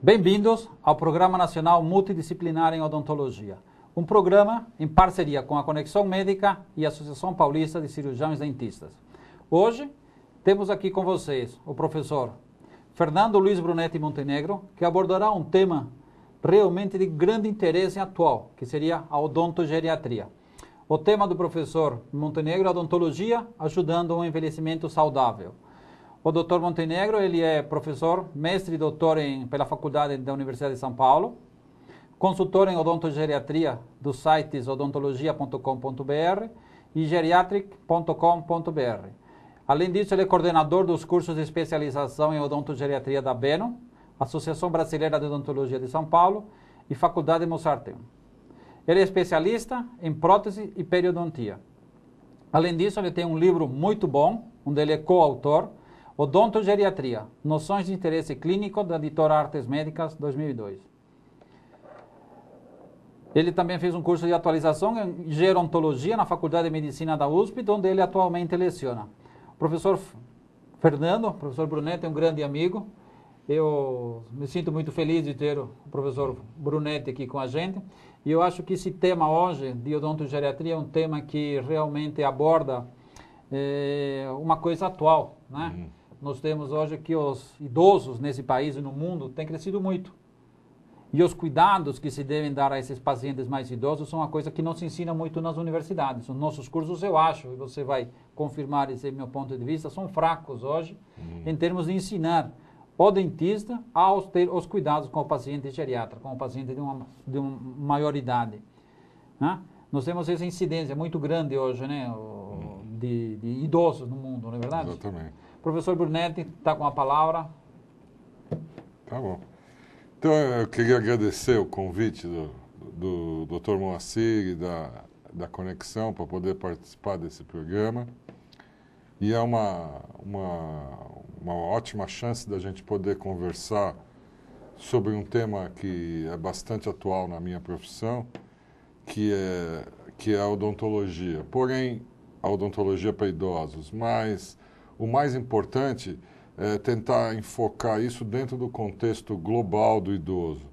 Bem-vindos ao Programa Nacional Multidisciplinar em Odontologia, um programa em parceria com a Conexão Médica e a Associação Paulista de Cirurgiões Dentistas. Hoje, temos aqui com vocês o professor Fernando Luiz Brunetti Montenegro, que abordará um tema realmente de grande interesse atual, que seria a odontogeriatria. O tema do professor Montenegro é a odontologia ajudando um envelhecimento saudável. O Dr. Montenegro, ele é professor, mestre e doutor pela Faculdade da Universidade de São Paulo, consultor em odontogeriatria dos sites odontologia.com.br e geriatric.com.br. Além disso, ele é coordenador dos cursos de especialização em odontogeriatria da Beno, Associação Brasileira de Odontologia de São Paulo e Faculdade Mozarteum. Ele é especialista em prótese e periodontia. Além disso, ele tem um livro muito bom, onde ele é coautor, Odontogeriatria, Noções de Interesse Clínico, da editora Artes Médicas, 2002. Ele também fez um curso de atualização em gerontologia na Faculdade de Medicina da USP, onde ele atualmente leciona. O professor Fernando, o professor Brunetti, é um grande amigo. Eu me sinto muito feliz de ter o professor Brunetti aqui com a gente. E eu acho que esse tema hoje de odontogeriatria é um tema que realmente aborda uma coisa atual, né? Nós temos hoje que os idosos nesse país e no mundo têm crescido muito. E os cuidados que se devem dar a esses pacientes mais idosos são uma coisa que não se ensina muito nas universidades. Os nossos cursos, eu acho, e você vai confirmar esse meu ponto de vista, são fracos hoje em termos de ensinar o dentista a ter os cuidados com o paciente geriatra, com o paciente de uma maior idade. Né? Nós temos essa incidência muito grande hoje, né, de idosos no mundo, não é verdade? Exatamente. Professor Brunetti está com a palavra. Tá bom. Então, eu queria agradecer o convite do Dr. Moacir e da Conexão para poder participar desse programa. E é uma ótima chance da gente poder conversar sobre um tema que é bastante atual na minha profissão, que é a odontologia. Porém, a odontologia para idosos, mas o mais importante é tentar enfocar isso dentro do contexto global do idoso.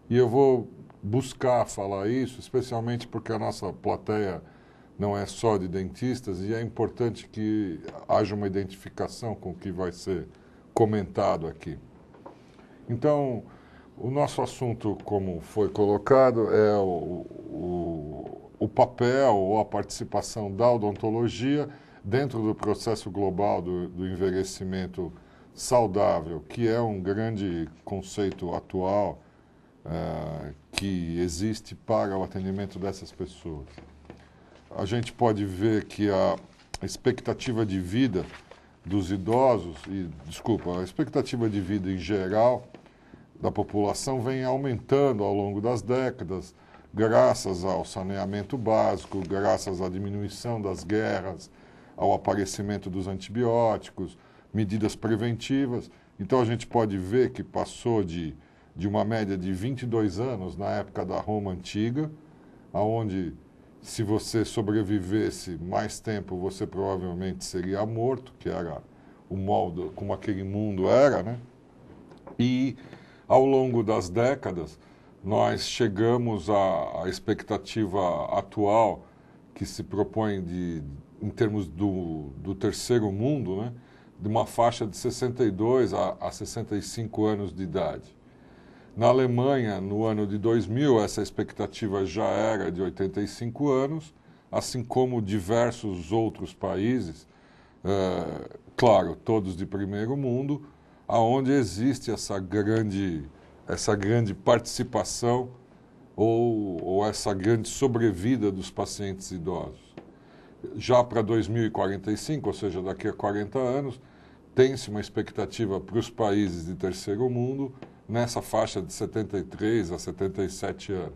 E eu vou buscar falar isso, especialmente porque a nossa plateia não é só de dentistas e é importante que haja uma identificação com o que vai ser comentado aqui. Então, o nosso assunto, como foi colocado, é o papel ou a participação da odontologia dentro do processo global do envelhecimento saudável, que é um grande conceito atual que existe para o atendimento dessas pessoas. A gente pode ver que a expectativa de vida dos idosos, a expectativa de vida em geral da população vem aumentando ao longo das décadas, graças ao saneamento básico, graças à diminuição das guerras, ao aparecimento dos antibióticos, medidas preventivas. Então a gente pode ver que passou de uma média de 22 anos na época da Roma Antiga, onde se você sobrevivesse mais tempo, você provavelmente seria morto, que era o modo como aquele mundo era, né? E ao longo das décadas, nós chegamos à expectativa atual que se propõe em termos do terceiro mundo, né? De uma faixa de 62 a 65 anos de idade. Na Alemanha, no ano de 2000, essa expectativa já era de 85 anos, assim como diversos outros países, claro, todos de primeiro mundo, onde existe essa grande participação ou essa grande sobrevida dos pacientes idosos. Já para 2045, ou seja, daqui a 40 anos, tem-se uma expectativa para os países de terceiro mundo nessa faixa de 73 a 77 anos.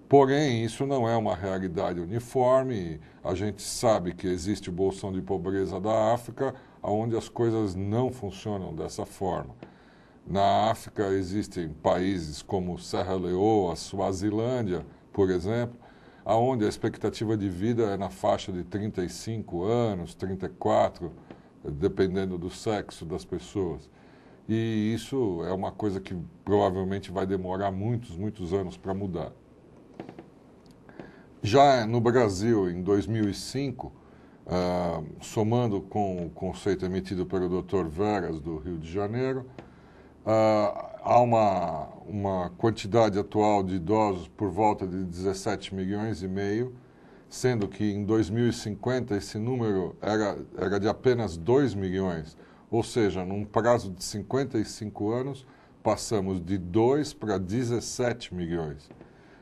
Porém, isso não é uma realidade uniforme. A gente sabe que existe o bolsão de pobreza da África, onde as coisas não funcionam dessa forma. Na África existem países como Serra Leoa, Suazilândia, por exemplo, onde a expectativa de vida é na faixa de 35 anos, 34, dependendo do sexo das pessoas. e isso é uma coisa que provavelmente vai demorar muitos anos para mudar. Já no Brasil, em 2005, somando com o conceito emitido pelo Dr. Veras, do Rio de Janeiro, há uma quantidade atual de idosos por volta de 17 milhões e meio, sendo que em 2050 esse número era de apenas 2 milhões, ou seja, num prazo de 55 anos, passamos de 2 para 17 milhões.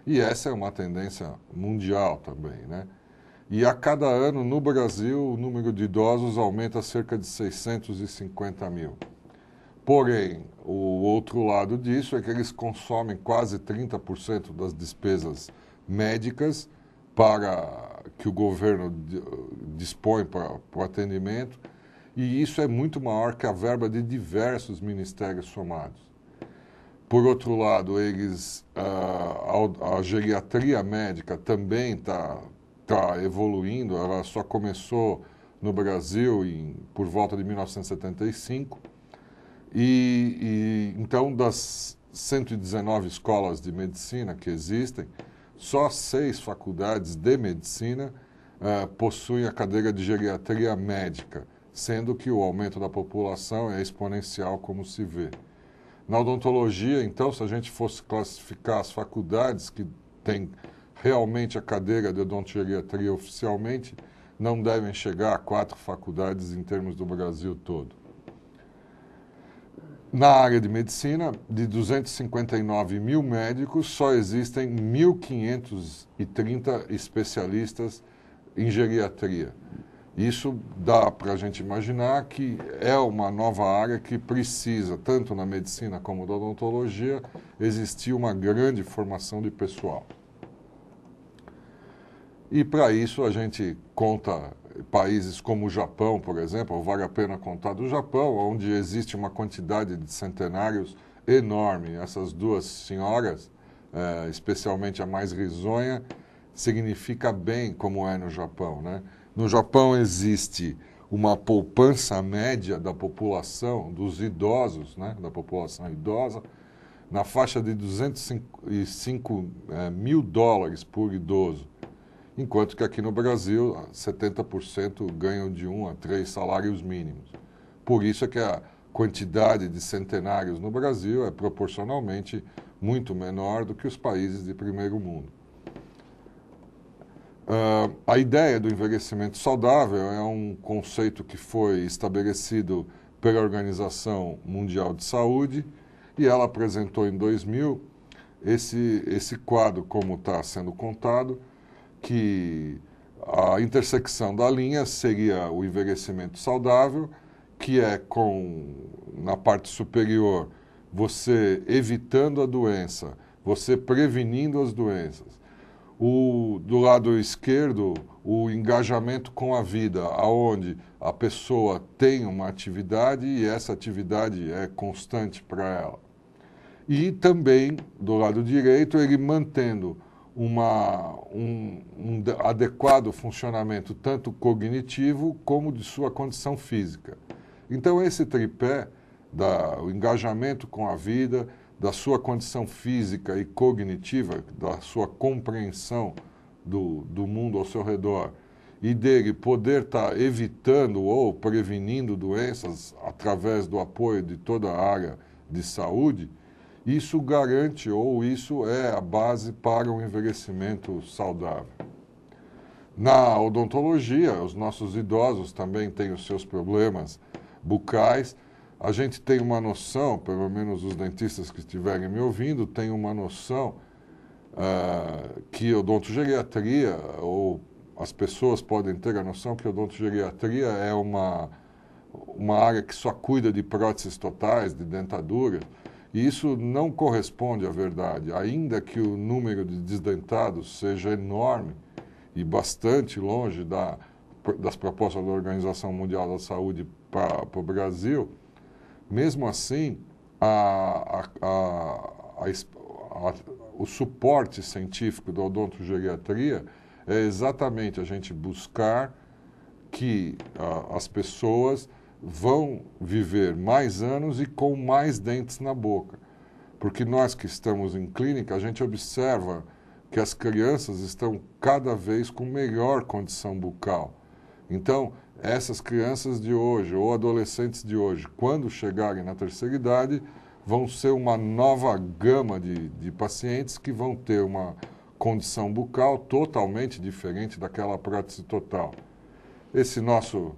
E essa é uma tendência mundial também, né? E a cada ano, no Brasil, o número de idosos aumenta cerca de 650 mil. Porém, o outro lado disso é que eles consomem quase 30% das despesas médicas para que o governo dispõe para o atendimento, e isso é muito maior que a verba de diversos ministérios somados. Por outro lado, a geriatria médica também está evoluindo, ela só começou no Brasil por volta de 1975, então das 119 escolas de medicina que existem, só 6 faculdades de medicina possuem a cadeira de geriatria médica, sendo que o aumento da população é exponencial, como se vê. Na odontologia, então, se a gente fosse classificar as faculdades que têm realmente a cadeira de odontogeriatria oficialmente, não devem chegar a 4 faculdades em termos do Brasil todo. Na área de medicina, de 259 mil médicos, só existem 1.530 especialistas em geriatria. Isso dá para a gente imaginar que é uma nova área que precisa, tanto na medicina como na odontologia, existir uma grande formação de pessoal. E para isso a gente conta países como o Japão, por exemplo, vale a pena contar do Japão, onde existe uma quantidade de centenários enorme. Essas duas senhoras, especialmente a mais risonha, significa bem como é no Japão, né? No Japão existe uma poupança média da população, dos idosos, né, da população idosa, na faixa de 205 mil dólares por idoso, enquanto que aqui no Brasil 70% ganham de 1 a 3 salários mínimos. Por isso é que a quantidade de centenários no Brasil é proporcionalmente muito menor do que os países de primeiro mundo. A ideia do envelhecimento saudável é um conceito que foi estabelecido pela Organização Mundial de Saúde e ela apresentou em 2000 esse quadro, como está sendo contado, que a intersecção da linha seria o envelhecimento saudável, que é na parte superior, você evitando a doença, você prevenindo as doenças. Do lado esquerdo, o engajamento com a vida, aonde a pessoa tem uma atividade e essa atividade é constante para ela. E também, do lado direito, ele mantendo um adequado funcionamento tanto cognitivo como de sua condição física. Então, esse tripé, o engajamento com a vida, da sua condição física e cognitiva, da sua compreensão do mundo ao seu redor, e dele poder estar evitando ou prevenindo doenças através do apoio de toda a área de saúde, isso garante ou isso é a base para um envelhecimento saudável. Na odontologia, os nossos idosos também têm os seus problemas bucais. A gente tem uma noção, pelo menos os dentistas que estiverem me ouvindo, têm uma noção que odontogeriatria, ou as pessoas podem ter a noção que odontogeriatria é uma área que só cuida de próteses totais, de dentadura, e isso não corresponde à verdade. Ainda que o número de desdentados seja enorme e bastante longe das propostas da Organização Mundial da Saúde para o Brasil, mesmo assim, o suporte científico da odontogeriatria é exatamente a gente buscar que as pessoas vão viver mais anos e com mais dentes na boca. Porque nós que estamos em clínica, a gente observa que as crianças estão cada vez com melhor condição bucal. Então, essas crianças de hoje, ou adolescentes de hoje, quando chegarem na terceira idade, vão ser uma nova gama de pacientes que vão ter uma condição bucal totalmente diferente daquela prótese total. Esse nosso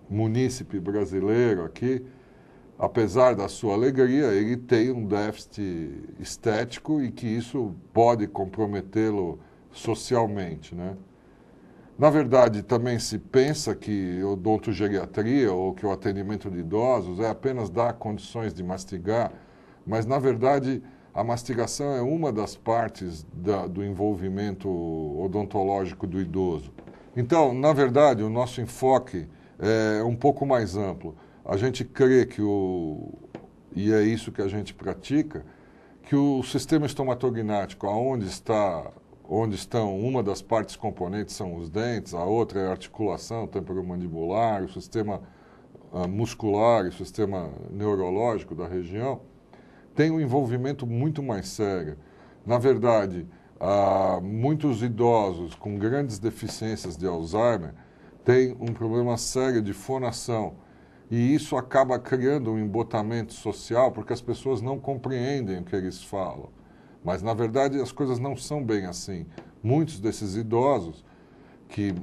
munícipe brasileiro aqui, apesar da sua alegria, ele tem um déficit estético e que isso pode comprometê-lo socialmente, né? Na verdade, também se pensa que odontogeriatria ou que o atendimento de idosos é apenas dar condições de mastigar, mas, na verdade, a mastigação é uma das partes do envolvimento odontológico do idoso. Então, na verdade, o nosso enfoque é um pouco mais amplo. A gente crê que e é isso que a gente pratica, que o sistema estomatognático, onde estão uma das partes componentes são os dentes, a outra é a articulação temporomandibular, o sistema muscular e o sistema neurológico da região, tem um envolvimento muito mais sério. Na verdade, muitos idosos com grandes deficiências de Alzheimer têm um problema sério de fonação. E isso acaba criando um embotamento social, porque as pessoas não compreendem o que eles falam. Mas, na verdade, as coisas não são bem assim. Muitos desses idosos, que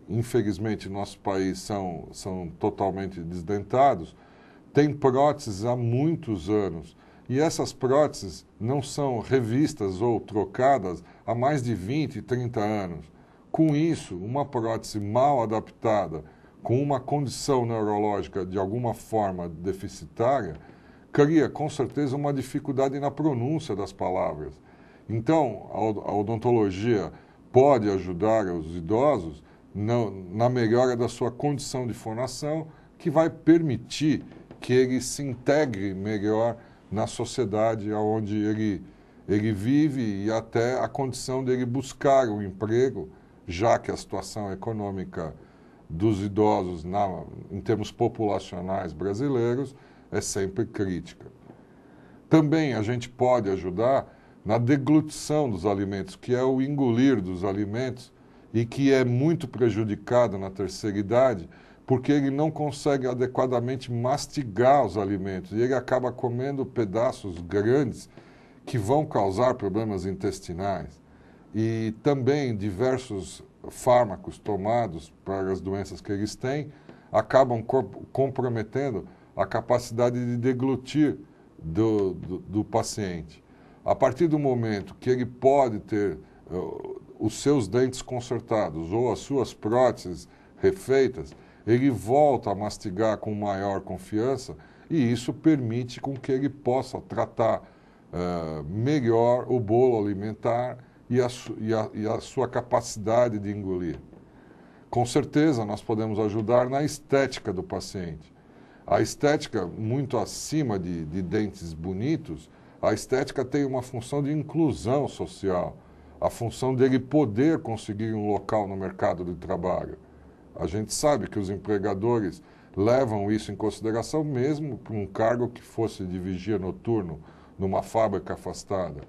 infelizmente no nosso país são totalmente desdentados, têm próteses há muitos anos. E essas próteses não são revistas ou trocadas há mais de 20, 30 anos. Com isso, uma prótese mal adaptada, com uma condição neurológica de alguma forma deficitária, cria com certeza uma dificuldade na pronúncia das palavras. Então, a odontologia pode ajudar os idosos na melhora da sua condição de fonação, que vai permitir que ele se integre melhor na sociedade onde ele vive e até a condição dele buscar um emprego, já que a situação econômica dos idosos em termos populacionais brasileiros é sempre crítica. Também a gente pode ajudar na deglutição dos alimentos, que é o engolir dos alimentos e que é muito prejudicado na terceira idade, porque ele não consegue adequadamente mastigar os alimentos e ele acaba comendo pedaços grandes que vão causar problemas intestinais. E também diversos fármacos tomados para as doenças que eles têm acabam comprometendo a capacidade de deglutir do paciente. A partir do momento que ele pode ter os seus dentes consertados ou as suas próteses refeitas, ele volta a mastigar com maior confiança e isso permite com que ele possa tratar melhor o bolo alimentar e a sua capacidade de engolir. Com certeza, nós podemos ajudar na estética do paciente. A estética, muito acima de dentes bonitos, a estética tem uma função de inclusão social, a função dele poder conseguir um local no mercado de trabalho. A gente sabe que os empregadores levam isso em consideração mesmo para um cargo que fosse de vigia noturno numa fábrica afastada.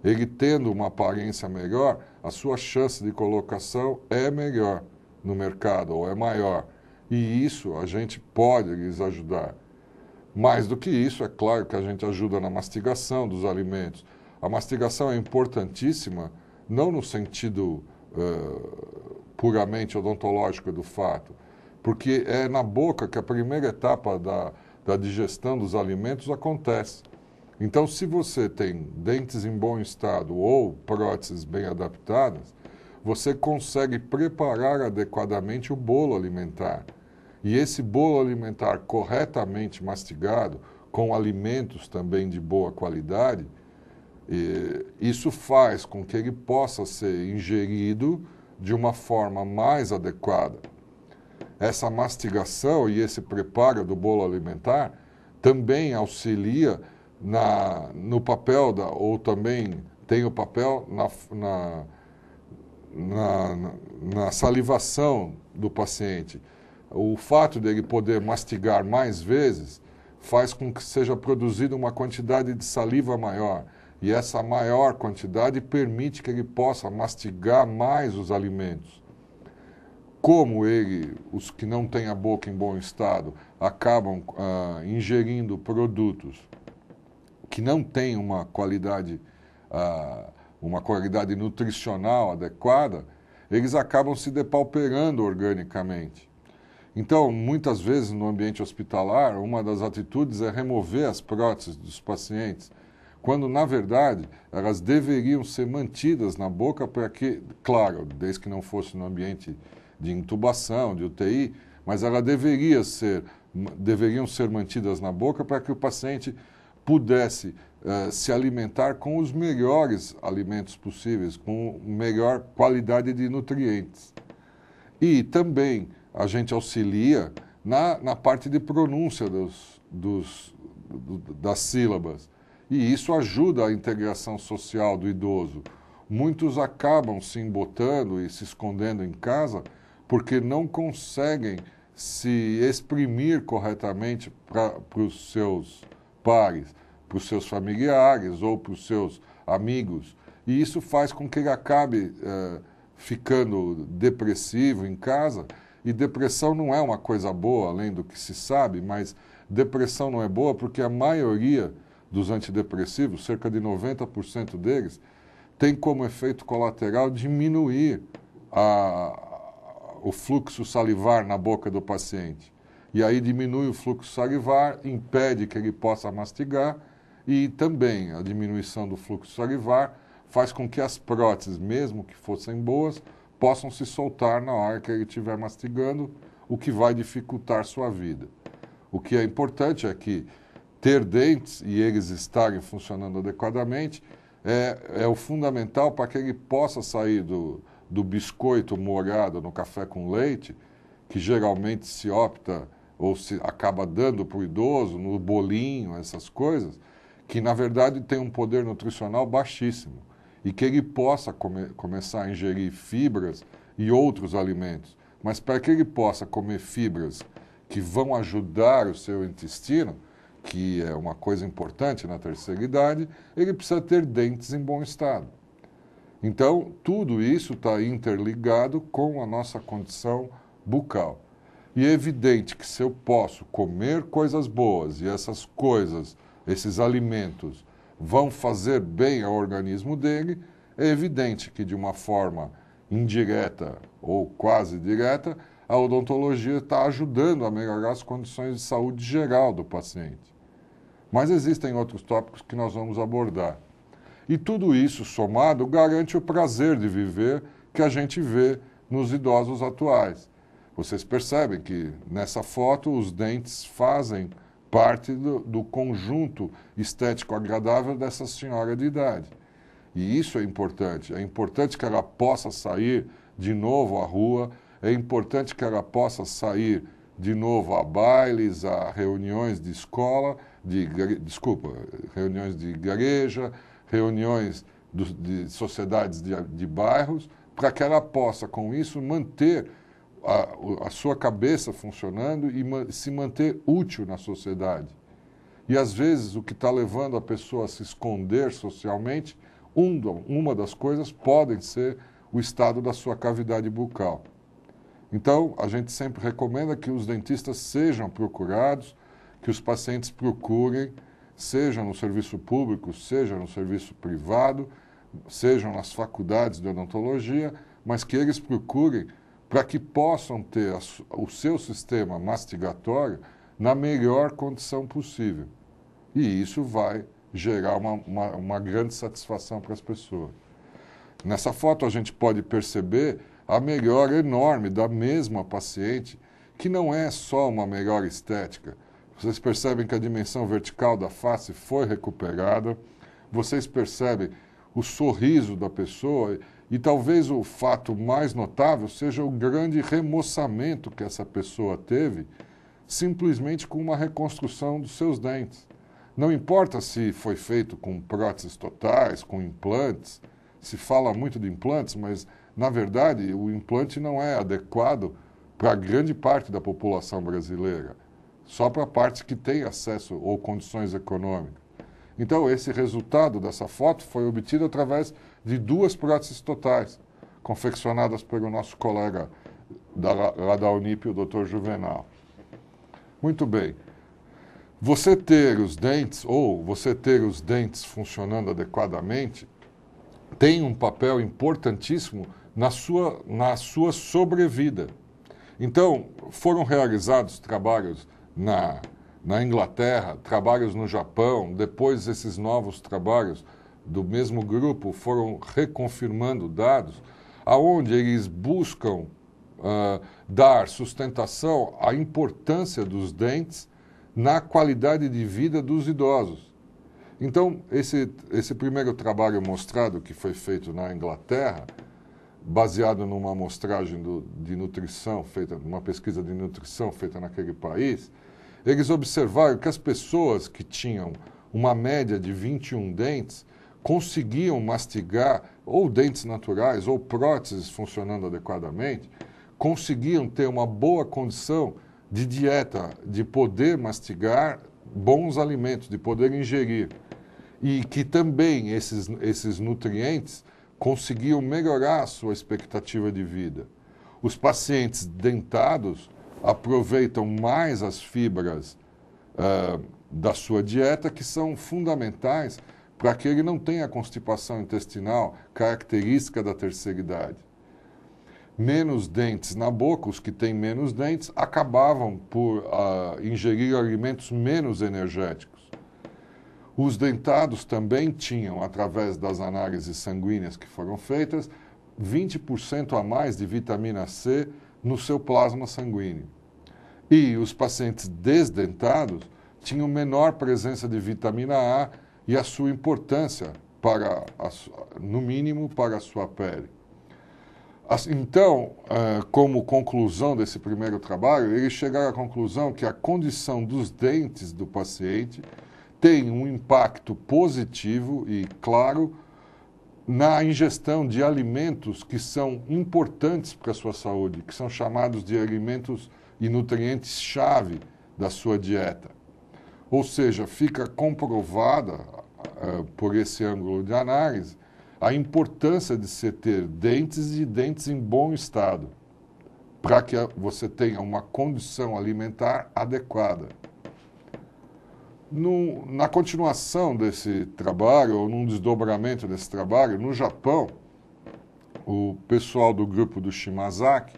Ele tendo uma aparência melhor, a sua chance de colocação é melhor no mercado, ou é maior. E isso a gente pode lhes ajudar. Mais do que isso, é claro que a gente ajuda na mastigação dos alimentos. A mastigação é importantíssima, não no sentido puramente odontológico do fato, porque é na boca que a primeira etapa da digestão dos alimentos acontece. Então, se você tem dentes em bom estado ou próteses bem adaptadas, você consegue preparar adequadamente o bolo alimentar. E esse bolo alimentar corretamente mastigado, com alimentos também de boa qualidade, isso faz com que ele possa ser ingerido de uma forma mais adequada. Essa mastigação e esse preparo do bolo alimentar também auxilia no papel, ou também tem o papel na salivação do paciente. o fato dele poder mastigar mais vezes faz com que seja produzida uma quantidade de saliva maior. E essa maior quantidade permite que ele possa mastigar mais os alimentos. Como os que não têm a boca em bom estado, acabam ingerindo produtos que não têm uma qualidade nutricional adequada, eles acabam se depauperando organicamente. Então, muitas vezes no ambiente hospitalar, uma das atitudes é remover as próteses dos pacientes, quando, na verdade, elas deveriam ser mantidas na boca para que, claro, desde que não fosse no ambiente de intubação, de UTI, mas elas deveriam ser mantidas na boca para que o paciente pudesse se alimentar com os melhores alimentos possíveis, com melhor qualidade de nutrientes. E também a gente auxilia na parte de pronúncia das sílabas. E isso ajuda a integração social do idoso. Muitos acabam se embotando e se escondendo em casa porque não conseguem se exprimir corretamente para os seus pares, para os seus familiares ou para os seus amigos. E isso faz com que ele acabe ficando depressivo em casa. E depressão não é uma coisa boa, além do que se sabe, mas depressão não é boa porque a maioria dos antidepressivos, cerca de 90% deles, tem como efeito colateral diminuir o fluxo salivar na boca do paciente. E aí diminui o fluxo salivar, impede que ele possa mastigar e também a diminuição do fluxo salivar faz com que as próteses, mesmo que fossem boas, possam se soltar na hora que ele estiver mastigando, o que vai dificultar sua vida. O que é importante é que ter dentes e eles estarem funcionando adequadamente é o fundamental para que ele possa sair do biscoito molhado no café com leite, que geralmente se opta ou se acaba dando para o idoso, no bolinho, essas coisas, que na verdade tem um poder nutricional baixíssimo. E que ele possa começar a ingerir fibras e outros alimentos. Mas para que ele possa comer fibras que vão ajudar o seu intestino, que é uma coisa importante na terceira idade, ele precisa ter dentes em bom estado. Então, tudo isso está interligado com a nossa condição bucal. E é evidente que se eu posso comer coisas boas e essas coisas, esses alimentos, vão fazer bem ao organismo dele, é evidente que de uma forma indireta ou quase direta, a odontologia está ajudando a melhorar as condições de saúde geral do paciente. Mas existem outros tópicos que nós vamos abordar. E tudo isso somado garante o prazer de viver que a gente vê nos idosos atuais. Vocês percebem que nessa foto os dentes fazem parte do conjunto estético agradável dessa senhora de idade. E isso é importante. É importante que ela possa sair de novo à rua, é importante que ela possa sair de novo a bailes, a reuniões de escola, reuniões de igreja, reuniões de sociedades de bairros, para que ela possa, com isso, manter a sua cabeça funcionando e se manter útil na sociedade. E, às vezes, o que está levando a pessoa a se esconder socialmente, uma das coisas podem ser o estado da sua cavidade bucal. Então, a gente sempre recomenda que os dentistas sejam procurados, que os pacientes procurem, seja no serviço público, seja no serviço privado, sejam nas faculdades de odontologia, mas que eles procurem para que possam ter o seu sistema mastigatório na melhor condição possível. E isso vai gerar uma grande satisfação para as pessoas. Nessa foto a gente pode perceber a melhora enorme da mesma paciente, que não é só uma melhor estética. Vocês percebem que a dimensão vertical da face foi recuperada, vocês percebem o sorriso da pessoa e talvez o fato mais notável seja o grande remoçamento que essa pessoa teve simplesmente com uma reconstrução dos seus dentes. Não importa se foi feito com próteses totais, com implantes, se fala muito de implantes, mas na verdade o implante não é adequado para grande parte da população brasileira, só para a parte que tem acesso ou condições econômicas. Então, esse resultado dessa foto foi obtido através de 2 próteses totais, confeccionadas pelo nosso colega lá da Unip, o Dr. Juvenal. Muito bem. Você ter os dentes, ou você ter os dentes funcionando adequadamente, tem um papel importantíssimo na sua sobrevida. Então, foram realizados trabalhos na Inglaterra, trabalhos no Japão, depois esses novos trabalhos do mesmo grupo foram reconfirmando dados, aonde eles buscam dar sustentação à importância dos dentes na qualidade de vida dos idosos. Então, esse primeiro trabalho mostrado, que foi feito na Inglaterra, baseado numa amostragem de nutrição feita, numa pesquisa de nutrição feita naquele país, eles observaram que as pessoas que tinham uma média de 21 dentes conseguiam mastigar, ou dentes naturais, ou próteses funcionando adequadamente, conseguiam ter uma boa condição de dieta, de poder mastigar bons alimentos, de poder ingerir. E que também esses nutrientes conseguiam melhorar a sua expectativa de vida. Os pacientes dentados aproveitam mais as fibras da sua dieta, que são fundamentais para que ele não tenha constipação intestinal, característica da terceira idade. Menos dentes na boca, os que têm menos dentes, acabavam por ingerir alimentos menos energéticos. Os dentados também tinham, através das análises sanguíneas que foram feitas, 20% a mais de vitamina C no seu plasma sanguíneo. E os pacientes desdentados tinham menor presença de vitamina A e a sua importância, no mínimo, para a sua pele. Então, como conclusão desse primeiro trabalho, eles chegaram à conclusão que a condição dos dentes do paciente tem um impacto positivo e claro na ingestão de alimentos que são importantes para a sua saúde, que são chamados de alimentos e nutrientes-chave da sua dieta. Ou seja, fica comprovada, por esse ângulo de análise, a importância de se ter dentes e dentes em bom estado, para que você tenha uma condição alimentar adequada. Na continuação desse trabalho, ou num desdobramento desse trabalho, no Japão, o pessoal do grupo do Shimazaki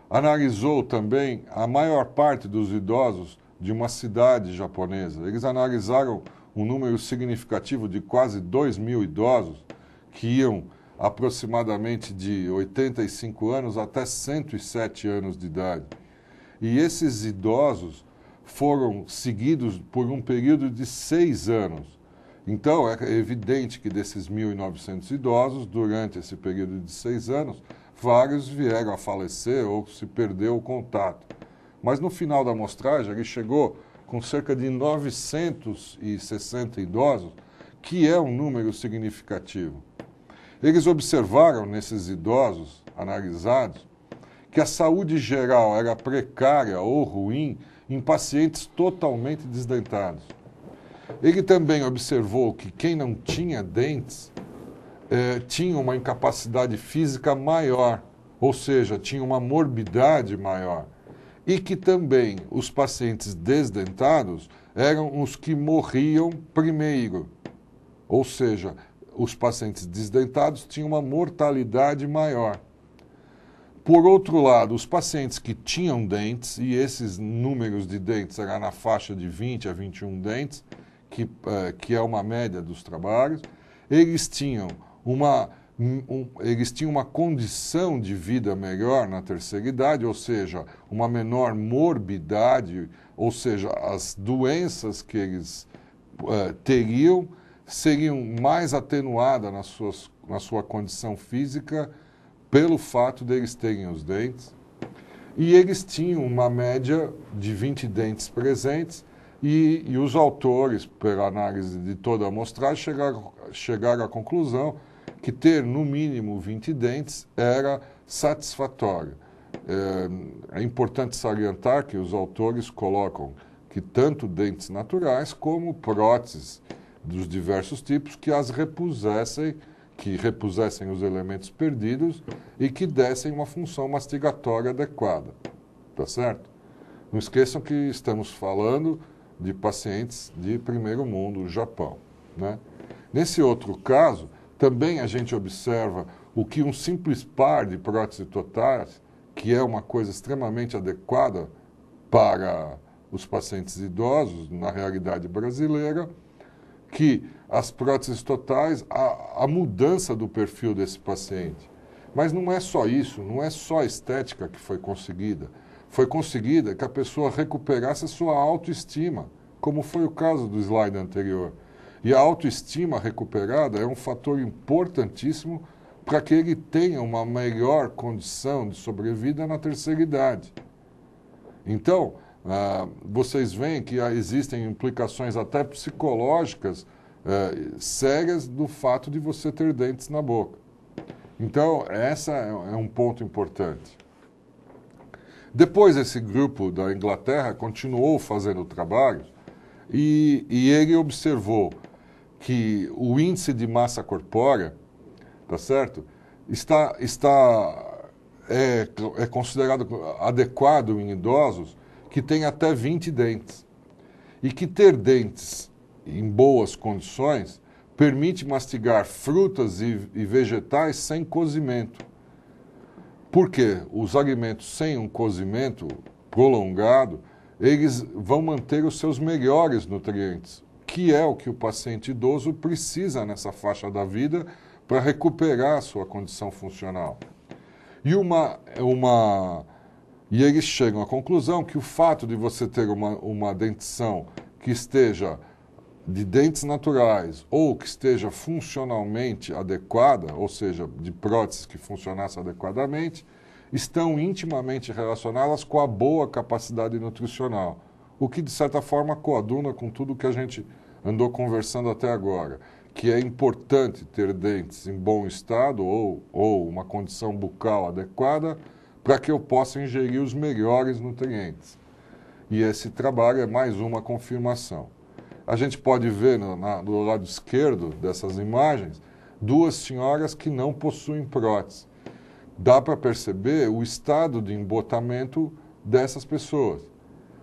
analisou também a maior parte dos idosos de uma cidade japonesa. Eles analisaram um número significativo de quase 2.000 idosos, que iam aproximadamente de 85 anos até 107 anos de idade. E esses idosos foram seguidos por um período de 6 anos. Então, é evidente que desses 1.900 idosos, durante esse período de 6 anos, vários vieram a falecer ou se perdeu o contato. Mas no final da amostragem, ele chegou com cerca de 960 idosos, que é um número significativo. Eles observaram nesses idosos analisados que a saúde geral era precária ou ruim em pacientes totalmente desdentados. Ele também observou que quem não tinha dentes tinha uma incapacidade física maior, ou seja, tinha uma morbidade maior. E que também os pacientes desdentados eram os que morriam primeiro, ou seja, os pacientes desdentados tinham uma mortalidade maior. Por outro lado, os pacientes que tinham dentes, e esses números de dentes eram na faixa de 20 a 21 dentes, que é uma média dos trabalhos, eles tinham uma condição de vida melhor na terceira idade, ou seja, uma menor morbidade, ou seja, as doenças que eles teriam seriam mais atenuadas na sua condição física pelo fato de eles terem os dentes. E eles tinham uma média de 20 dentes presentes e os autores, pela análise de toda a amostragem, chegaram à conclusão que ter no mínimo 20 dentes era satisfatório. é importante salientar que os autores colocam que tanto dentes naturais como próteses dos diversos tipos que repusessem os elementos perdidos e que dessem uma função mastigatória adequada. Tá certo? Não esqueçam que estamos falando de pacientes de primeiro mundo, Japão, né? Nesse outro caso, também a gente observa o que um simples par de próteses totais, que é uma coisa extremamente adequada para os pacientes idosos, na realidade brasileira, que as próteses totais, a mudança do perfil desse paciente. Mas não é só isso, não é só a estética que foi conseguida. Foi conseguida que a pessoa recuperasse a sua autoestima, como foi o caso do slide anterior. E a autoestima recuperada é um fator importantíssimo para que ele tenha uma melhor condição de sobrevida na terceira idade. Então, vocês veem que existem implicações até psicológicas sérias do fato de você ter dentes na boca. Então, essa é um ponto importante. Depois, esse grupo da Inglaterra continuou fazendo trabalhos e ele observou que o índice de massa corpórea, tá certo, é considerado adequado em idosos que têm até 20 dentes. E que ter dentes em boas condições permite mastigar frutas e vegetais sem cozimento. Por quê? Os alimentos sem um cozimento prolongado, eles vão manter os seus melhores nutrientes, que é o que o paciente idoso precisa nessa faixa da vida para recuperar a sua condição funcional. E eles chegam à conclusão que o fato de você ter uma dentição que esteja de dentes naturais ou que esteja funcionalmente adequada, ou seja, de próteses que funcionassem adequadamente, estão intimamente relacionadas com a boa capacidade nutricional, o que de certa forma coaduna com tudo que a gente andou conversando até agora, que é importante ter dentes em bom estado ou uma condição bucal adequada para que eu possa ingerir os melhores nutrientes. E esse trabalho é mais uma confirmação. A gente pode ver do lado esquerdo dessas imagens duas senhoras que não possuem prótese. Dá para perceber o estado de embotamento dessas pessoas.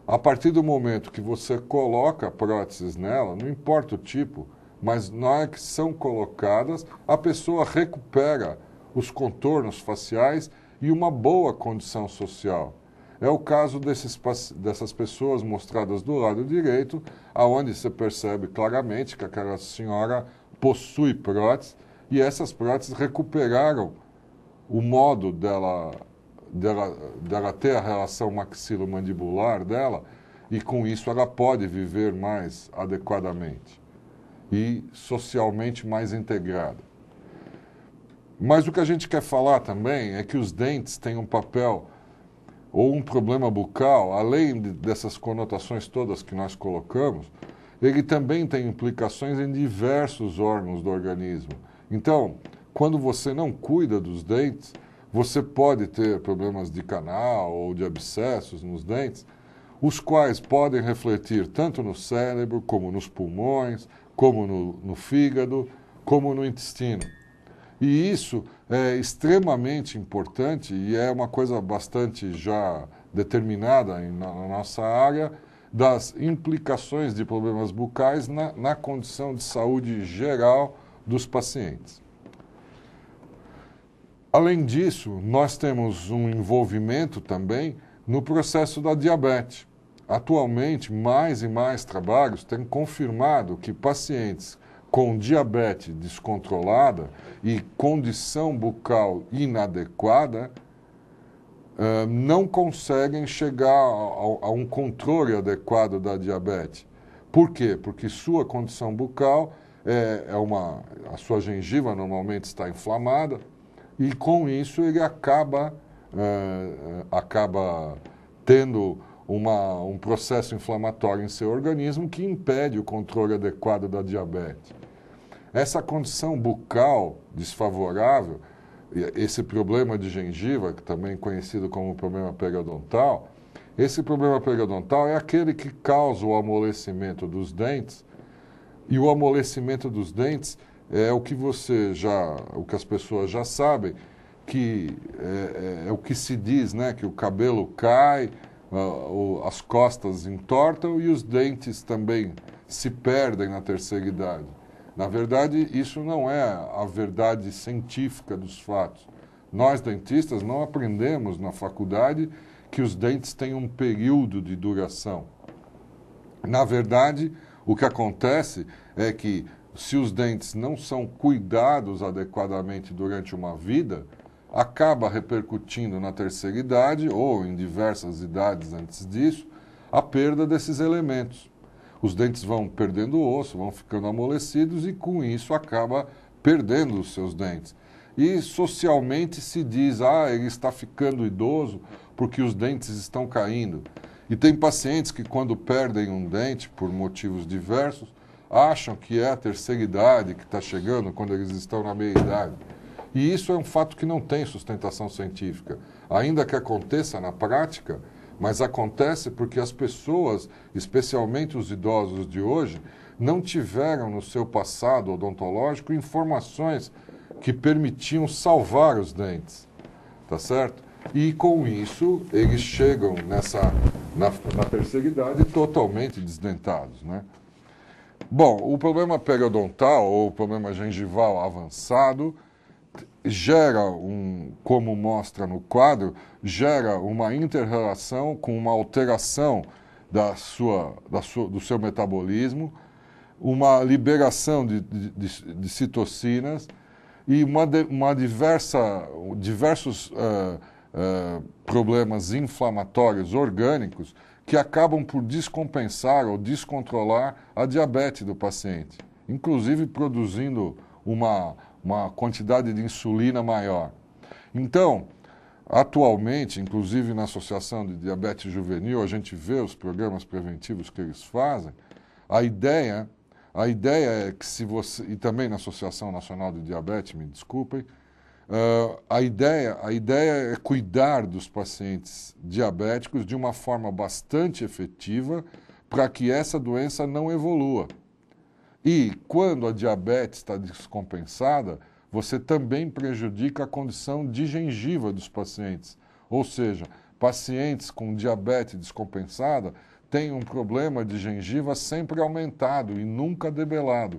A partir do momento que você coloca próteses nela, não importa o tipo, mas na hora que são colocadas, a pessoa recupera os contornos faciais e uma boa condição social. É o caso dessas pessoas mostradas do lado direito, aonde você percebe claramente que aquela senhora possui prótese e essas próteses recuperaram o modo dela ter a relação maxilomandibular dela e com isso ela pode viver mais adequadamente e socialmente mais integrada. Mas o que a gente quer falar também é que os dentes têm um papel ou um problema bucal, além dessas conotações todas que nós colocamos, ele também tem implicações em diversos órgãos do organismo. Então, quando você não cuida dos dentes, você pode ter problemas de canal ou de abscessos nos dentes, os quais podem refletir tanto no cérebro, como nos pulmões, como no fígado, como no intestino. E isso é extremamente importante e é uma coisa bastante já determinada na nossa área das implicações de problemas bucais na condição de saúde geral dos pacientes. Além disso, nós temos um envolvimento também no processo da diabetes. Atualmente, mais e mais trabalhos têm confirmado que pacientes com diabetes descontrolada e condição bucal inadequada não conseguem chegar a um controle adequado da diabetes. Por quê? Porque sua condição bucal a sua gengiva normalmente está inflamada e com isso ele acaba tendo um processo inflamatório em seu organismo que impede o controle adequado da diabetes. Essa condição bucal desfavorável esse problema de gengiva, que também é conhecido como problema periodontal, esse problema periodontal é aquele que causa o amolecimento dos dentes, e o amolecimento dos dentes é o que o que as pessoas já sabem, que é o que se diz, né, que o cabelo cai, as costas entortam e os dentes também se perdem na terceira idade. Na verdade, isso não é a verdade científica dos fatos. Nós, dentistas, não aprendemos na faculdade que os dentes têm um período de duração. Na verdade, o que acontece é que, se os dentes não são cuidados adequadamente durante uma vida, acaba repercutindo na terceira idade, ou em diversas idades antes disso, a perda desses elementos. Os dentes vão perdendo o osso, vão ficando amolecidos e, com isso, acaba perdendo os seus dentes. E, socialmente, se diz, ele está ficando idoso porque os dentes estão caindo. E tem pacientes que, quando perdem um dente, por motivos diversos, acham que é a terceira idade que está chegando, quando eles estão na meia-idade. E isso é um fato que não tem sustentação científica. Ainda que aconteça na prática, mas acontece porque as pessoas, especialmente os idosos de hoje, não tiveram no seu passado odontológico informações que permitiam salvar os dentes, tá certo? E com isso eles chegam na terceira idade totalmente desdentados, né? Bom, o problema periodontal ou o problema gengival avançado gera como mostra no quadro, gera uma inter-relação com uma alteração do seu metabolismo, uma liberação de citocinas e diversos problemas inflamatórios orgânicos que acabam por descompensar ou descontrolar a diabetes do paciente, inclusive produzindo uma quantidade de insulina maior. Então, atualmente, inclusive na Associação de Diabetes Juvenil, a gente vê os programas preventivos que eles fazem. A ideia é que e também na Associação Nacional de Diabetes, me desculpem, a ideia é cuidar dos pacientes diabéticos de uma forma bastante efetiva para que essa doença não evolua. E quando a diabetes está descompensada, você também prejudica a condição de gengiva dos pacientes. Ou seja, pacientes com diabetes descompensada têm um problema de gengiva sempre aumentado e nunca debelado.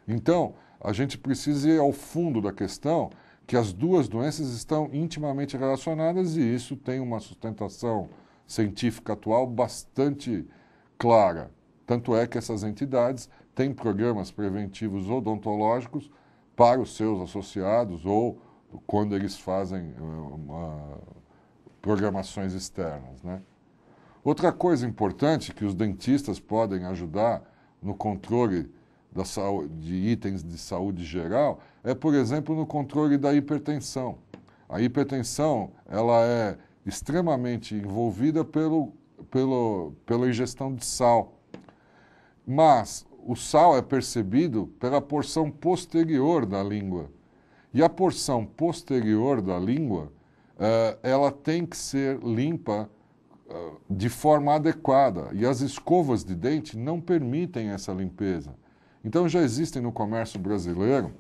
Então, a gente precisa ir ao fundo da questão, que as duas doenças estão intimamente relacionadas e isso tem uma sustentação científica atual bastante clara. Tanto é que essas entidades têm programas preventivos odontológicos para os seus associados ou quando eles fazem programações externas, né? Outra coisa importante que os dentistas podem ajudar no controle de itens de saúde geral é, por exemplo, no controle da hipertensão. A hipertensão ela é extremamente envolvida pela ingestão de sal. Mas o sal é percebido pela porção posterior da língua. E a porção posterior da língua, ela tem que ser limpa de forma adequada. E as escovas de dente não permitem essa limpeza. Então já existem no comércio brasileiro,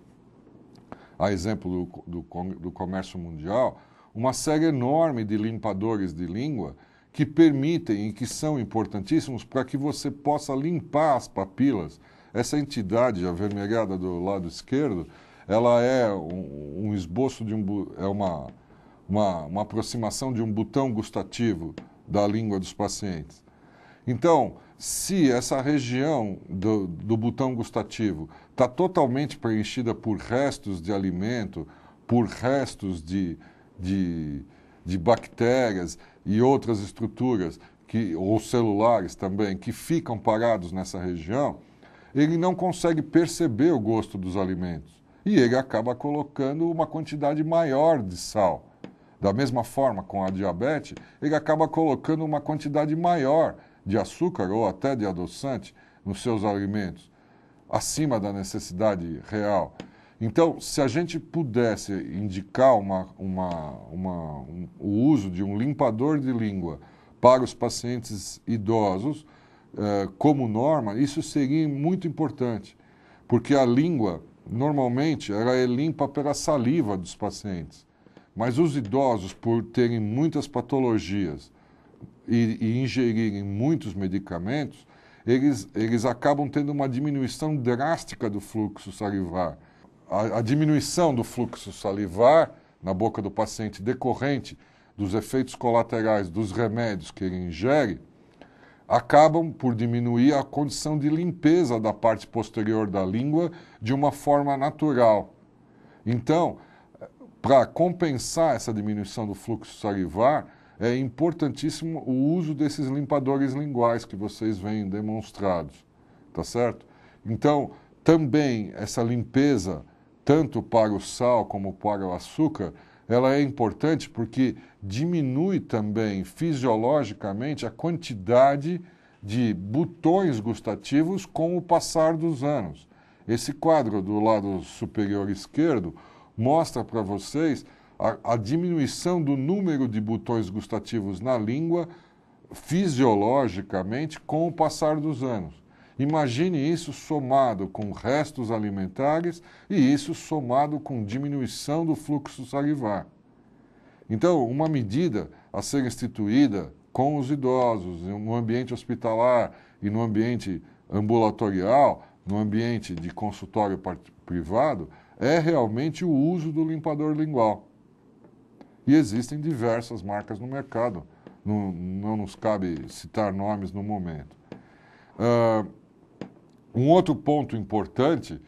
a exemplo do comércio mundial, uma série enorme de limpadores de língua que permitem e que são importantíssimos para que você possa limpar as papilas. Essa entidade avermelhada do lado esquerdo, ela é um esboço uma aproximação de um botão gustativo da língua dos pacientes. Então, se essa região do botão gustativo está totalmente preenchida por restos de alimento, por restos de bactérias e outras estruturas, ou celulares também, que ficam parados nessa região, ele não consegue perceber o gosto dos alimentos. E ele acaba colocando uma quantidade maior de sal. Da mesma forma, com a diabetes, ele acaba colocando uma quantidade maior de açúcar ou até de adoçante nos seus alimentos, acima da necessidade real. Então, se a gente pudesse indicar o uso de um limpador de língua para os pacientes idosos, como norma, isso seria muito importante, porque a língua, normalmente, ela é limpa pela saliva dos pacientes. Mas os idosos, por terem muitas patologias e ingerirem muitos medicamentos, eles acabam tendo uma diminuição drástica do fluxo salivar. A diminuição do fluxo salivar na boca do paciente decorrente dos efeitos colaterais dos remédios que ele ingere, acabam por diminuir a condição de limpeza da parte posterior da língua de uma forma natural. Então, para compensar essa diminuição do fluxo salivar, é importantíssimo o uso desses limpadores linguais que vocês veem demonstrados, tá certo? Então, também essa limpeza, tanto para o sal como para o açúcar, ela é importante porque diminui também fisiologicamente a quantidade de botões gustativos com o passar dos anos. Esse quadro do lado superior esquerdo mostra para vocês a diminuição do número de botões gustativos na língua fisiologicamente com o passar dos anos. Imagine isso somado com restos alimentares e isso somado com diminuição do fluxo salivar. Então, uma medida a ser instituída com os idosos, no ambiente hospitalar e no ambiente ambulatorial, no ambiente de consultório privado, é realmente o uso do limpador lingual. E existem diversas marcas no mercado, não nos cabe citar nomes no momento. Um outro ponto importante,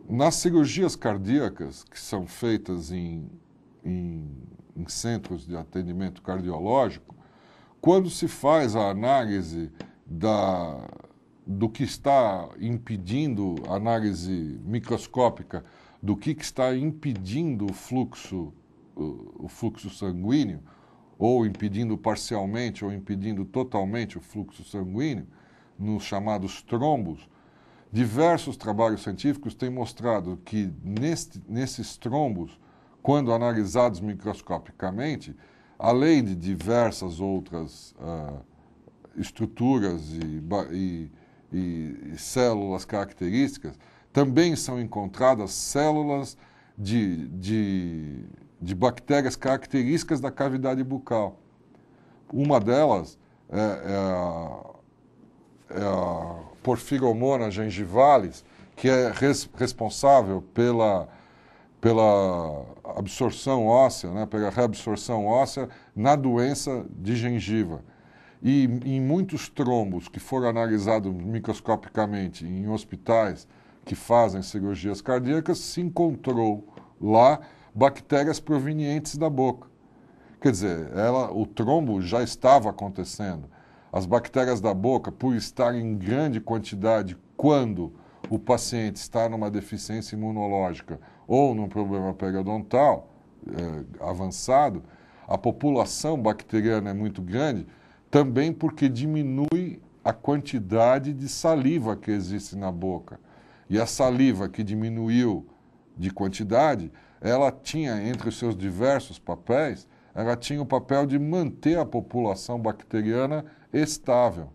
nas cirurgias cardíacas que são feitas em centros de atendimento cardiológico, quando se faz a análise do que está impedindo, análise microscópica do que está impedindo o fluxo sanguíneo, ou impedindo parcialmente ou impedindo totalmente o fluxo sanguíneo, nos chamados trombos, diversos trabalhos científicos têm mostrado que nesses trombos, quando analisados microscopicamente, além de diversas outras estruturas e células características, também são encontradas células de bactérias características da cavidade bucal. Uma delas é a Porphyromonas gingivalis, que é responsável pela absorção óssea, né, pela reabsorção óssea na doença de gengiva. E em muitos trombos que foram analisados microscopicamente em hospitais que fazem cirurgias cardíacas, se encontrou lá bactérias provenientes da boca. Quer dizer, o trombo já estava acontecendo. As bactérias da boca, por estarem em grande quantidade quando o paciente está numa deficiência imunológica ou num problema periodontal avançado, a população bacteriana é muito grande, também porque diminui a quantidade de saliva que existe na boca. E a saliva que diminuiu de quantidade, ela tinha, entre os seus diversos papéis, ela tinha o papel de manter a população bacteriana estável.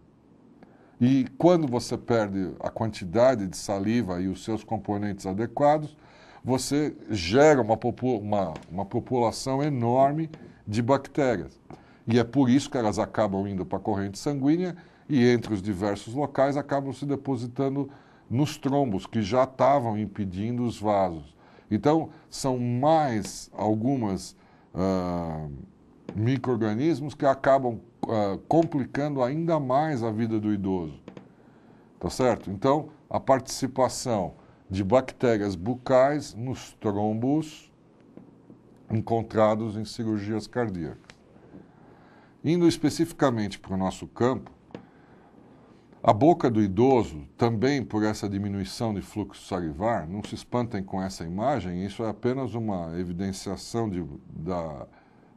E quando você perde a quantidade de saliva e os seus componentes adequados, você gera uma população enorme de bactérias. E é por isso que elas acabam indo para a corrente sanguínea e entre os diversos locais acabam se depositando nos trombos que já estavam impedindo os vasos. Então, são mais algumas micro-organismos que acabam complicando ainda mais a vida do idoso. Tá certo? Então, a participação de bactérias bucais nos trombos encontrados em cirurgias cardíacas. Indo especificamente para o nosso campo, a boca do idoso, também por essa diminuição de fluxo salivar, não se espantem com essa imagem, isso é apenas uma evidenciação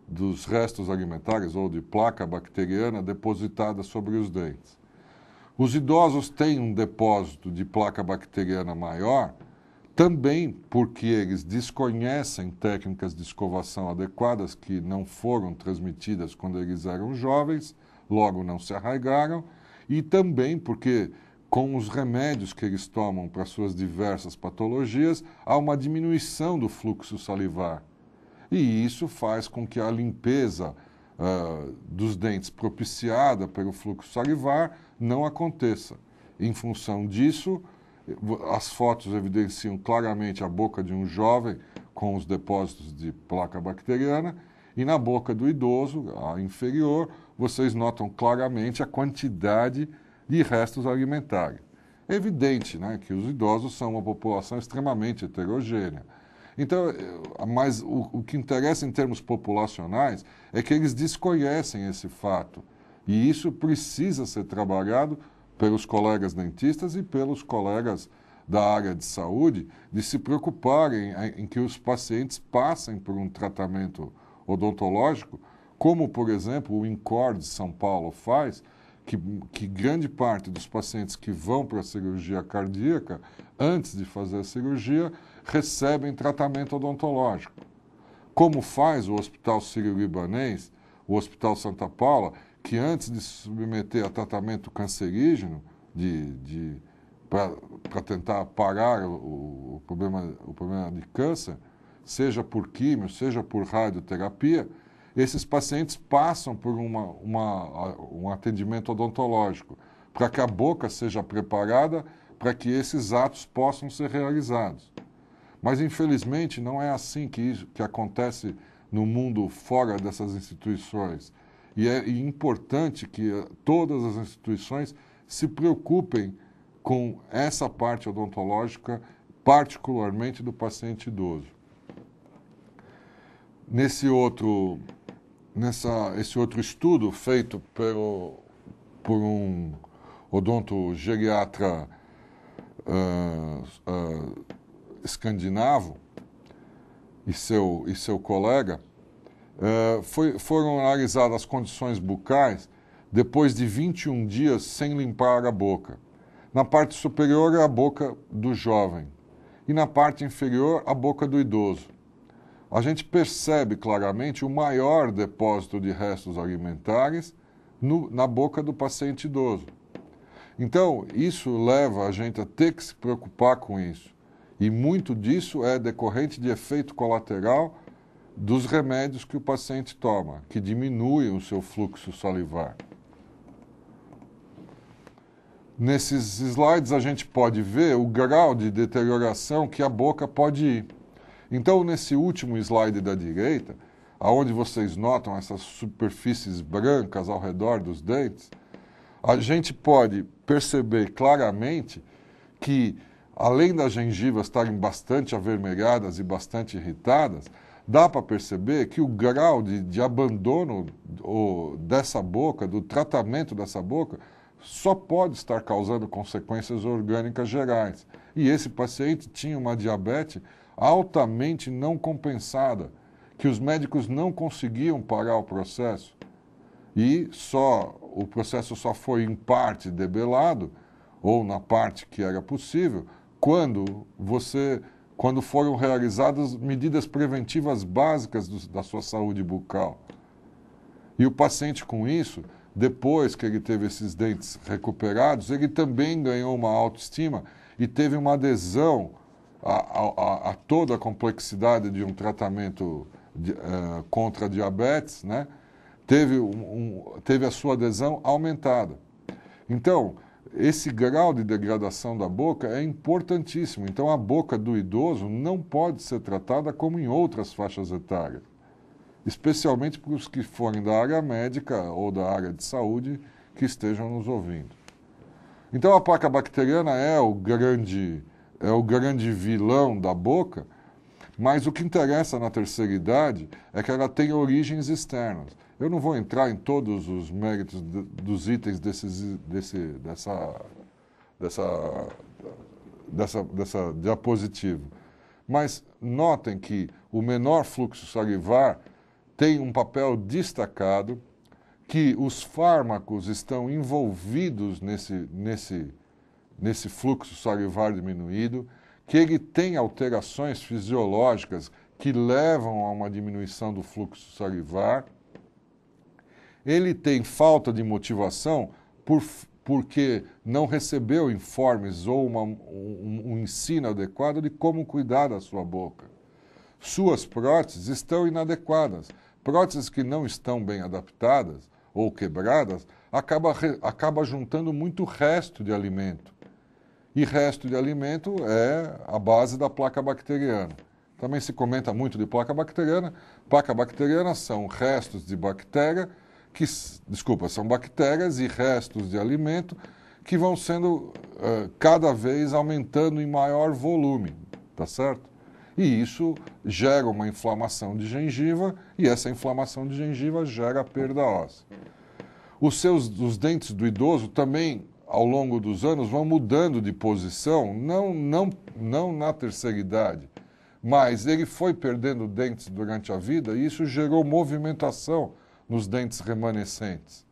dos restos alimentares ou de placa bacteriana depositada sobre os dentes. Os idosos têm um depósito de placa bacteriana maior, Também porque eles desconhecem técnicas de escovação adequadas que não foram transmitidas quando eles eram jovens, logo não se arraigaram, e também porque com os remédios que eles tomam para suas diversas patologias, há uma diminuição do fluxo salivar. E isso faz com que a limpeza dos dentes propiciada pelo fluxo salivar não aconteça. Em função disso, as fotos evidenciam claramente a boca de um jovem com os depósitos de placa bacteriana e na boca do idoso, a inferior, vocês notam claramente a quantidade de restos alimentares. É evidente, né, que os idosos são uma população extremamente heterogênea. Então, mas o que interessa em termos populacionais é que eles desconhecem esse fato. E isso precisa ser trabalhado pelos colegas dentistas e pelos colegas da área de saúde, de se preocuparem em que os pacientes passem por um tratamento odontológico, como, por exemplo, o INCOR de São Paulo faz, que grande parte dos pacientes que vão para a cirurgia cardíaca, antes de fazer a cirurgia, recebem tratamento odontológico. Como faz o Hospital Sírio-Libanês, o Hospital Santa Paula, que antes de se submeter a tratamento cancerígeno, para tentar parar o problema de câncer, seja por químio, seja por radioterapia, esses pacientes passam por um atendimento odontológico, para que a boca seja preparada para que esses atos possam ser realizados. Mas, infelizmente, não é assim que acontece no mundo fora dessas instituições. E é importante que todas as instituições se preocupem com essa parte odontológica, particularmente do paciente idoso. Esse outro estudo feito por um odontogeriatra escandinavo e seu colega, foram analisadas as condições bucais depois de 21 dias sem limpar a boca. Na parte superior é a boca do jovem e na parte inferior a boca do idoso. A gente percebe claramente o maior depósito de restos alimentares na boca do paciente idoso. Então, isso leva a gente a ter que se preocupar com isso. E muito disso é decorrente de efeito colateral dos remédios que o paciente toma, que diminuem o seu fluxo salivar. Nesses slides a gente pode ver o grau de deterioração que a boca pode ir. Então, nesse último slide da direita, aonde vocês notam essas superfícies brancas ao redor dos dentes, a gente pode perceber claramente que, além das gengivas estarem bastante avermelhadas e bastante irritadas, dá para perceber que o grau de abandono dessa boca, do tratamento dessa boca, só pode estar causando consequências orgânicas gerais. E esse paciente tinha uma diabetes altamente não compensada, que os médicos não conseguiam parar o processo. E o processo só foi em parte debelado, ou na parte que era possível, quando foram realizadas medidas preventivas básicas da sua saúde bucal. E o paciente com isso, depois que ele teve esses dentes recuperados, ele também ganhou uma autoestima e teve uma adesão a toda a complexidade de um tratamento contra a diabetes, né? Teve a sua adesão aumentada. Então, esse grau de degradação da boca é importantíssimo. Então, a boca do idoso não pode ser tratada como em outras faixas etárias, especialmente para os que forem da área médica ou da área de saúde que estejam nos ouvindo. Então, a placa bacteriana é o grande vilão da boca, mas o que interessa na terceira idade é que ela tem origens externas. Eu não vou entrar em todos os méritos dos itens dessa diapositiva, mas notem que o menor fluxo salivar tem um papel destacado, que os fármacos estão envolvidos nesse fluxo salivar diminuído, que ele tem alterações fisiológicas que levam a uma diminuição do fluxo salivar. Ele tem falta de motivação porque não recebeu informes ou um ensino adequado de como cuidar da sua boca. Suas próteses estão inadequadas. Próteses que não estão bem adaptadas ou quebradas acaba juntando muito resto de alimento. E resto de alimento é a base da placa bacteriana. Também se comenta muito de placa bacteriana. Placa bacteriana são restos de bactéria, são bactérias e restos de alimento que vão sendo cada vez aumentando em maior volume, tá certo? E isso gera uma inflamação de gengiva e essa inflamação de gengiva gera perda óssea. Os dentes do idoso também, ao longo dos anos, vão mudando de posição, não na terceira idade, mas ele foi perdendo dentes durante a vida e isso gerou movimentação nos dentes remanescentes.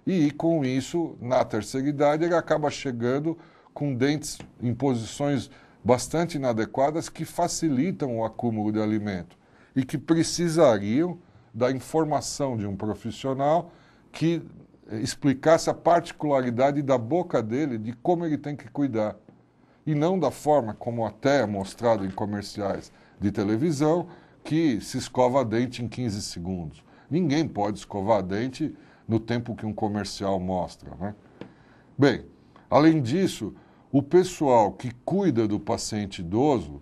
E com isso, na terceira idade, ele acaba chegando com dentes em posições bastante inadequadas que facilitam o acúmulo de alimento e que precisariam da informação de um profissional que explicasse a particularidade da boca dele, de como ele tem que cuidar. E não da forma como até é mostrado em comerciais de televisão, que se escova dente em 15 segundos. Ninguém pode escovar dente no tempo que um comercial mostra, né? Bem, além disso, o pessoal que cuida do paciente idoso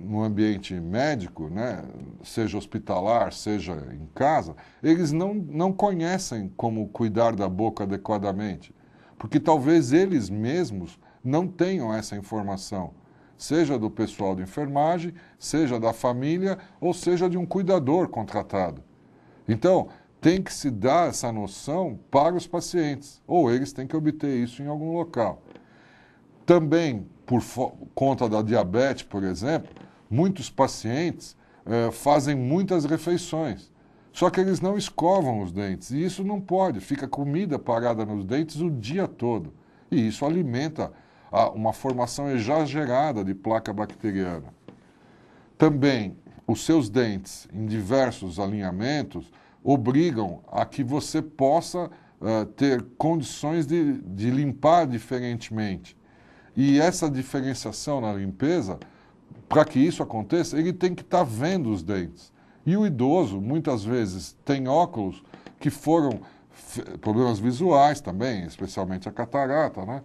no ambiente médico, né, seja hospitalar, seja em casa, eles não conhecem como cuidar da boca adequadamente, porque talvez eles mesmos não tenham essa informação, seja do pessoal de enfermagem, seja da família ou seja de um cuidador contratado. Então, tem que se dar essa noção para os pacientes, ou eles têm que obter isso em algum local. Também, por conta da diabetes, por exemplo, muitos pacientes fazem muitas refeições, só que eles não escovam os dentes, e isso não pode, fica comida parada nos dentes o dia todo, e isso alimenta uma formação exagerada de placa bacteriana. Também, os seus dentes, em diversos alinhamentos, obrigam a que você possa ter condições de limpar diferentemente. E essa diferenciação na limpeza, para que isso aconteça, ele tem que estar vendo os dentes. E o idoso, muitas vezes, tem óculos que foram problemas visuais também, especialmente a catarata, né?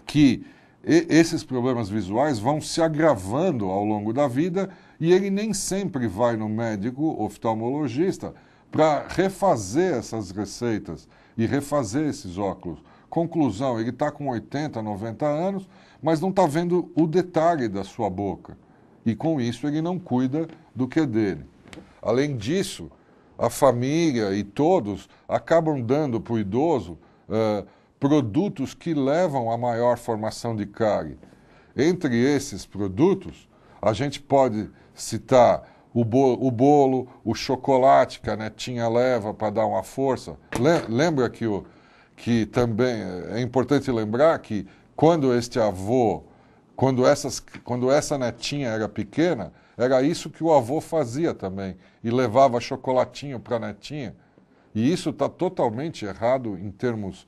Que esses problemas visuais vão se agravando ao longo da vida e ele nem sempre vai no médico oftalmologista para refazer essas receitas e refazer esses óculos. Conclusão, ele está com 80, 90 anos, mas não está vendo o detalhe da sua boca. E com isso ele não cuida do que é dele. Além disso, a família e todos acabam dando para o idoso produtos que levam a maior formação de cárie. Entre esses produtos, a gente pode citar o bolo, o chocolate que a netinha leva para dar uma força. Lembra que também é importante lembrar que quando este avô, quando essa netinha era pequena, era isso que o avô fazia também, e levava chocolatinho para a netinha. E isso está totalmente errado em termos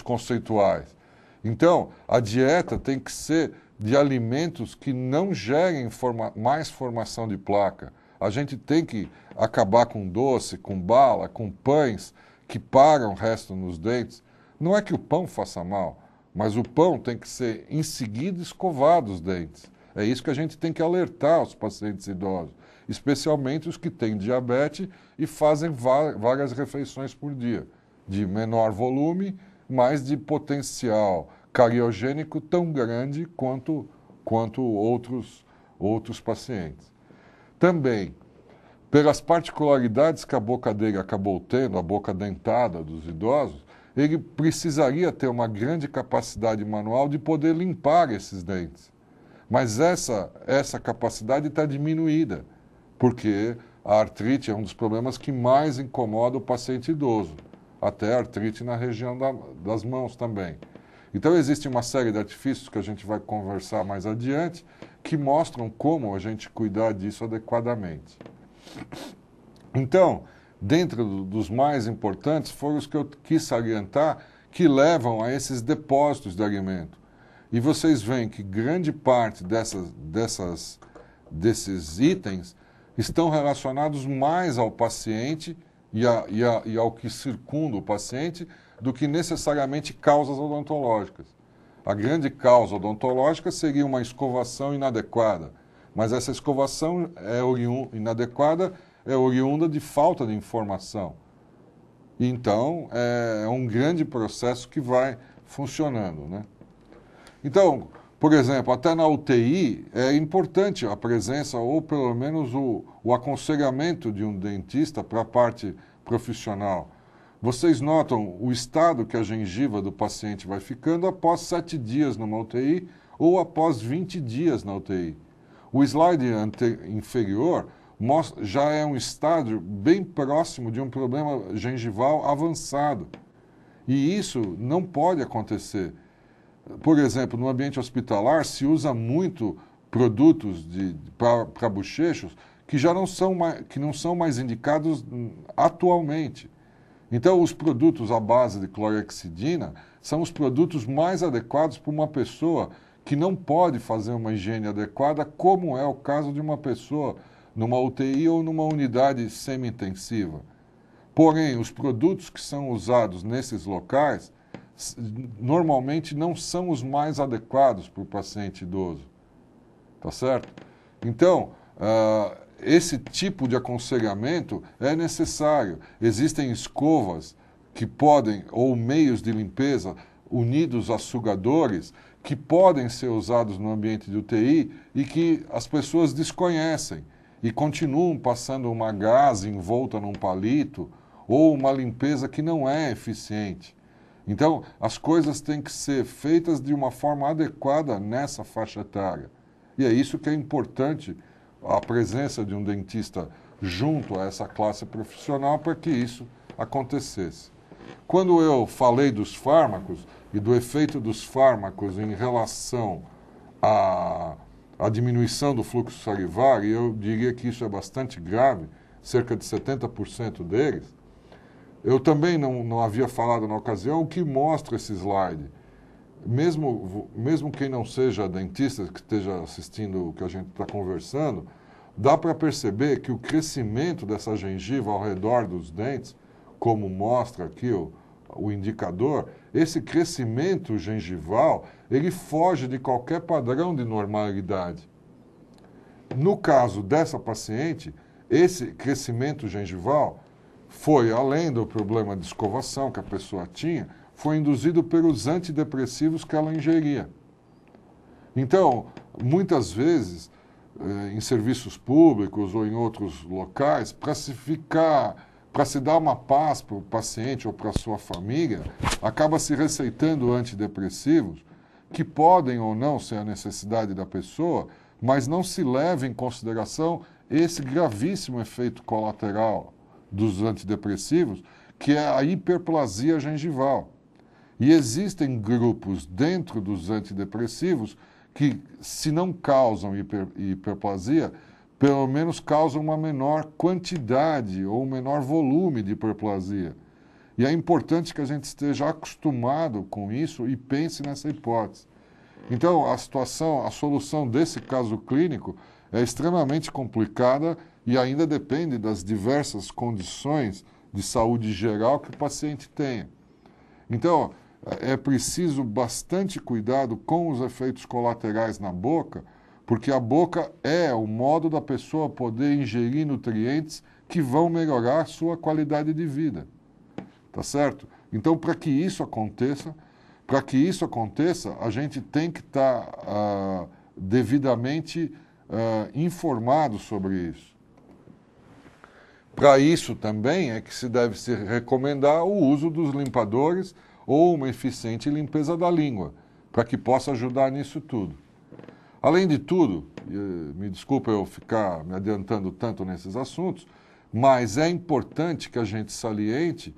conceituais. Então, a dieta tem que ser de alimentos que não gerem mais formação de placa. A gente tem que acabar com doce, com bala, com pães que param o resto nos dentes. Não é que o pão faça mal, mas o pão tem que ser em seguida escovado os dentes. É isso que a gente tem que alertar os pacientes idosos, especialmente os que têm diabetes e fazem várias refeições por dia, de menor volume, mas de potencial cariogênico tão grande quanto outros pacientes. Também, pelas particularidades que a boca dele acabou tendo, a boca dentada dos idosos, ele precisaria ter uma grande capacidade manual de poder limpar esses dentes. Mas essa capacidade está diminuída, porque a artrite é um dos problemas que mais incomoda o paciente idoso, até a artrite na região das mãos também. Então, existe uma série de artifícios que a gente vai conversar mais adiante, que mostram como a gente cuidar disso adequadamente. Então, dentro dos mais importantes, foram os que eu quis salientar, que levam a esses depósitos de alimento. E vocês veem que grande parte desses itens estão relacionados mais ao paciente e ao que circunda o paciente do que necessariamente causas odontológicas. A grande causa odontológica seria uma escovação inadequada, mas essa escovação inadequada é oriunda de falta de informação. Então, é um grande processo que vai funcionando, né? Então, por exemplo, até na UTI é importante a presença ou pelo menos o aconselhamento de um dentista para a parte profissional. Vocês notam o estado que a gengiva do paciente vai ficando após 7 dias numa UTI ou após 20 dias na UTI. O slide inferior já é um estágio bem próximo de um problema gengival avançado. E isso não pode acontecer. Por exemplo, no ambiente hospitalar se usa muito produtos para bochechos que não são mais indicados atualmente. Então, os produtos à base de clorexidina são os produtos mais adequados para uma pessoa que não pode fazer uma higiene adequada, como é o caso de uma pessoa numa UTI ou numa unidade semi-intensiva. Porém, os produtos que são usados nesses locais normalmente não são os mais adequados para o paciente idoso. Tá certo? Então, esse tipo de aconselhamento é necessário. Existem escovas que podem, ou meios de limpeza unidos a sugadores, que podem ser usados no ambiente de UTI e que as pessoas desconhecem e continuam passando uma gaze envolta num palito ou uma limpeza que não é eficiente. Então, as coisas têm que ser feitas de uma forma adequada nessa faixa etária. E é isso que é importante, a presença de um dentista junto a essa classe profissional para que isso acontecesse. Quando eu falei dos fármacos e do efeito dos fármacos em relação à diminuição do fluxo salivar, e eu diria que isso é bastante grave, cerca de 70% deles, eu também não havia falado na ocasião o que mostra esse slide. Mesmo quem não seja dentista, que esteja assistindo o que a gente está conversando, dá para perceber que o crescimento dessa gengiva ao redor dos dentes, como mostra aqui o indicador, esse crescimento gengival, ele foge de qualquer padrão de normalidade. No caso dessa paciente, esse crescimento gengival foi, além do problema de escovação que a pessoa tinha, foi induzido pelos antidepressivos que ela ingeria. Então, muitas vezes, em serviços públicos ou em outros locais, para se dar uma paz para o paciente ou para a sua família, acaba se receitando antidepressivos que podem ou não ser a necessidade da pessoa, mas não se leva em consideração esse gravíssimo efeito colateral dos antidepressivos, que é a hiperplasia gengival. E existem grupos dentro dos antidepressivos que, se não causam hiperplasia, pelo menos causam uma menor quantidade ou um menor volume de hiperplasia. E é importante que a gente esteja acostumado com isso e pense nessa hipótese. Então, a solução desse caso clínico é extremamente complicada e ainda depende das diversas condições de saúde geral que o paciente tenha. Então, é preciso bastante cuidado com os efeitos colaterais na boca, porque a boca é o modo da pessoa poder ingerir nutrientes que vão melhorar a sua qualidade de vida. Tá certo? Então, para que isso aconteça, a gente tem que estar devidamente informado sobre isso. Para isso também é que se deve se recomendar o uso dos limpadores ou uma eficiente limpeza da língua, para que possa ajudar nisso tudo. Além de tudo, me desculpa eu ficar me adiantando tanto nesses assuntos, mas é importante que a gente saliente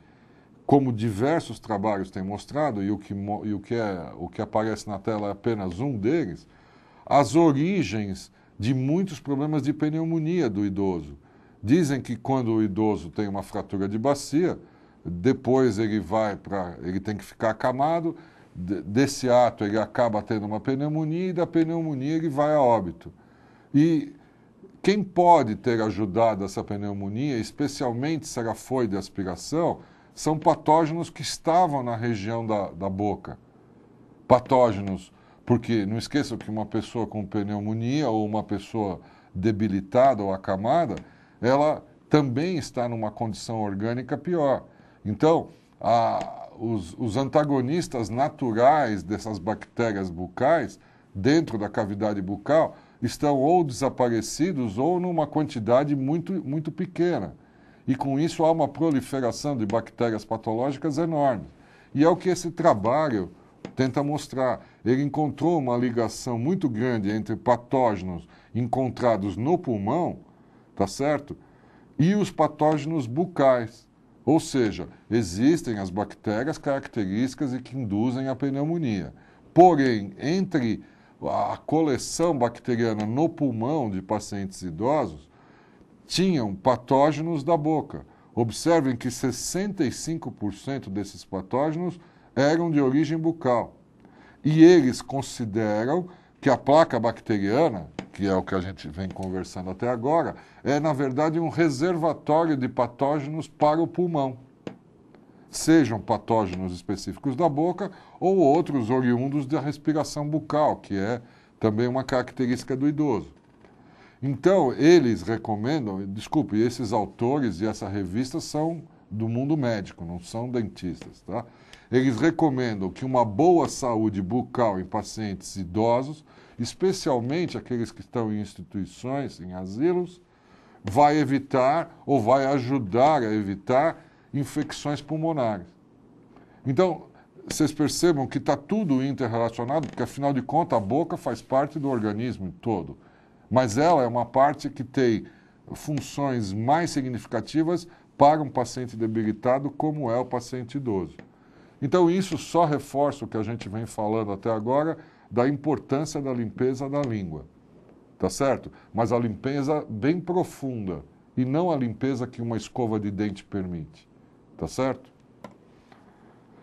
como diversos trabalhos têm mostrado, e o que aparece na tela é apenas um deles, as origens de muitos problemas de pneumonia do idoso. Dizem que quando o idoso tem uma fratura de bacia, depois ele tem que ficar acamado, desse ato ele acaba tendo uma pneumonia e da pneumonia ele vai a óbito. E quem pode ter ajudado essa pneumonia, especialmente se ela foi de aspiração, são patógenos que estavam na região da boca. Patógenos, porque não esqueçam que uma pessoa com pneumonia ou uma pessoa debilitada ou acamada, ela também está numa condição orgânica pior. Então, os antagonistas naturais dessas bactérias bucais, dentro da cavidade bucal, estão ou desaparecidos ou numa quantidade muito pequena. E com isso há uma proliferação de bactérias patológicas enorme. E é o que esse trabalho tenta mostrar. Ele encontrou uma ligação muito grande entre patógenos encontrados no pulmão, tá certo? E os patógenos bucais. Ou seja, existem as bactérias características e que induzem a pneumonia. Porém, entre a coleção bacteriana no pulmão de pacientes idosos, tinham patógenos da boca. Observem que 65% desses patógenos eram de origem bucal. E eles consideram que a placa bacteriana, que é o que a gente vem conversando até agora, é, na verdade, um reservatório de patógenos para o pulmão. Sejam patógenos específicos da boca ou outros oriundos da respiração bucal, que é também uma característica do idoso. Então, eles recomendam, desculpe, esses autores e essa revista são do mundo médico, não são dentistas, tá? Eles recomendam que uma boa saúde bucal em pacientes idosos, especialmente aqueles que estão em instituições, em asilos, vai evitar ou vai ajudar a evitar infecções pulmonares. Então, vocês percebam que está tudo interrelacionado, porque afinal de contas a boca faz parte do organismo todo. Mas ela é uma parte que tem funções mais significativas para um paciente debilitado, como é o paciente idoso. Então, isso só reforça o que a gente vem falando até agora da importância da limpeza da língua, tá certo? Mas a limpeza bem profunda e não a limpeza que uma escova de dente permite, tá certo?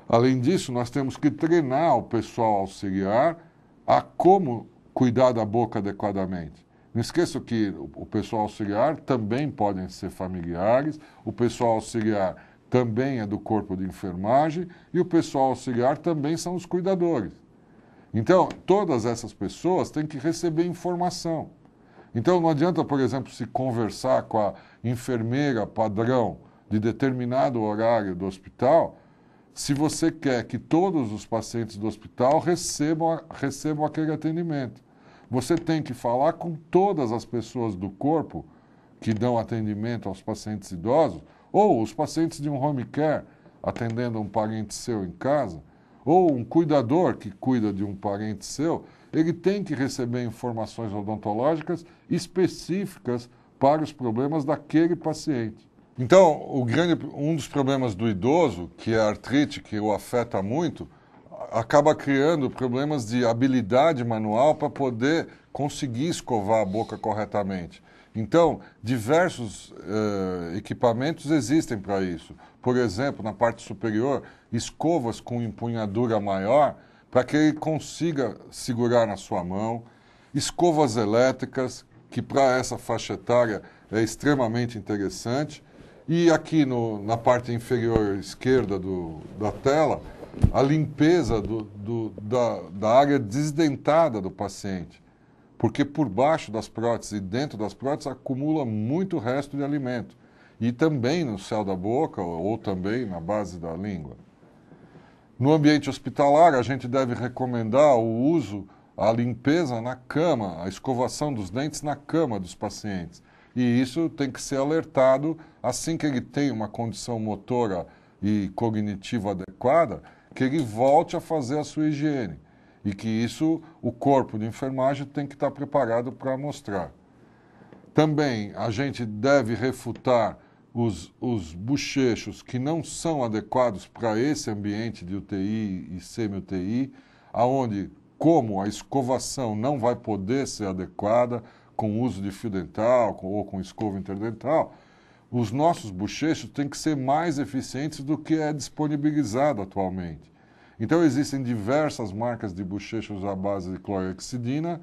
Além disso, nós temos que treinar o pessoal auxiliar a como cuidar da boca adequadamente. Não esqueça que o pessoal auxiliar também podem ser familiares, o pessoal auxiliar também é do corpo de enfermagem e o pessoal auxiliar também são os cuidadores. Então, todas essas pessoas têm que receber informação. Então, não adianta, por exemplo, se conversar com a enfermeira padrão de determinado horário do hospital, se você quer que todos os pacientes do hospital recebam aquele atendimento. Você tem que falar com todas as pessoas do corpo que dão atendimento aos pacientes idosos, ou os pacientes de um home care atendendo um parente seu em casa, ou um cuidador que cuida de um parente seu, ele tem que receber informações odontológicas específicas para os problemas daquele paciente. Então, um dos problemas do idoso, que é a artrite, que o afeta muito, acaba criando problemas de habilidade manual para poder conseguir escovar a boca corretamente. Então, diversos equipamentos existem para isso. Por exemplo, na parte superior, escovas com empunhadura maior para que ele consiga segurar na sua mão, escovas elétricas, que para essa faixa etária é extremamente interessante, e aqui na parte inferior esquerda da tela, a limpeza da área desdentada do paciente, porque por baixo das próteses e dentro das próteses acumula muito resto de alimento, e também no céu da boca ou também na base da língua. No ambiente hospitalar, a gente deve recomendar o uso, a limpeza na cama, a escovação dos dentes na cama dos pacientes. E isso tem que ser alertado assim que ele tem uma condição motora e cognitiva adequada, que ele volte a fazer a sua higiene. E que isso o corpo de enfermagem tem que estar preparado para mostrar. Também a gente deve refutar os bochechos que não são adequados para esse ambiente de UTI e semi-UTI, aonde, como a escovação não vai poder ser adequada com o uso de fio dental ou com escova interdental, os nossos bochechos têm que ser mais eficientes do que é disponibilizado atualmente. Então, existem diversas marcas de bochechos à base de clorhexidina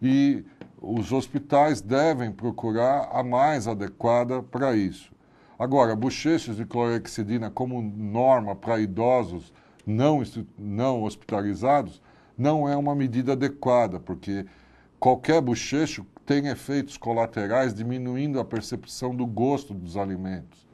e os hospitais devem procurar a mais adequada para isso. Agora, bochechos de clorhexidina como norma para idosos não hospitalizados não é uma medida adequada, porque qualquer bochecho tem efeitos colaterais diminuindo a percepção do gosto dos alimentos.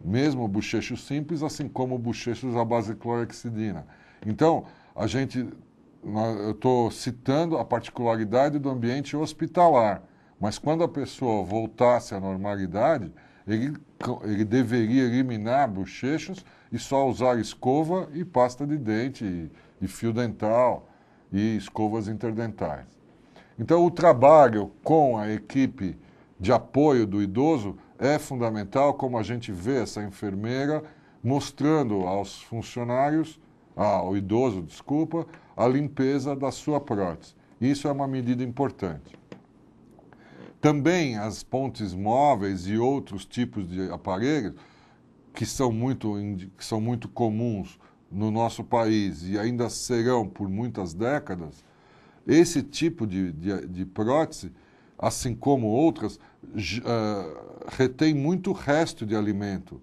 Mesmo bochechos simples, assim como bochechos à base de clorhexidina. Então, eu estou citando a particularidade do ambiente hospitalar, mas quando a pessoa voltasse à normalidade, ele deveria eliminar bochechos e só usar escova e pasta de dente, e fio dental e escovas interdentais. Então, o trabalho com a equipe de apoio do idoso é fundamental, como a gente vê essa enfermeira mostrando aos funcionários, ao idoso, desculpa, a limpeza da sua prótese. Isso é uma medida importante. Também as pontes móveis e outros tipos de aparelhos que são muito comuns no nosso país e ainda serão por muitas décadas, esse tipo de prótese, assim como outras, retém muito resto de alimento.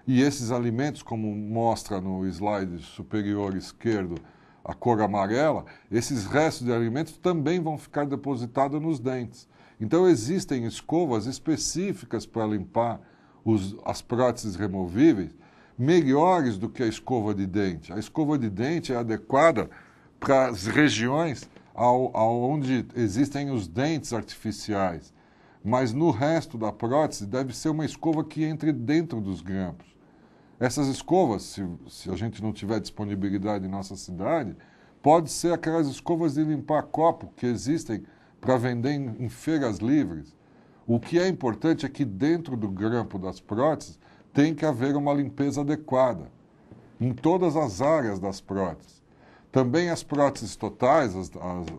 E esses alimentos, como mostra no slide superior esquerdo a cor amarela, esses restos de alimentos também vão ficar depositados nos dentes. Então, existem escovas específicas para limpar as próteses removíveis, melhores do que a escova de dente. A escova de dente é adequada para as regiões onde existem os dentes artificiais, mas no resto da prótese deve ser uma escova que entre dentro dos grampos. Essas escovas, se a gente não tiver disponibilidade em nossa cidade, pode ser aquelas escovas de limpar copo que existem para vender em feiras livres. O que é importante é que dentro do grampo das próteses tem que haver uma limpeza adequada em todas as áreas das próteses. Também as próteses totais,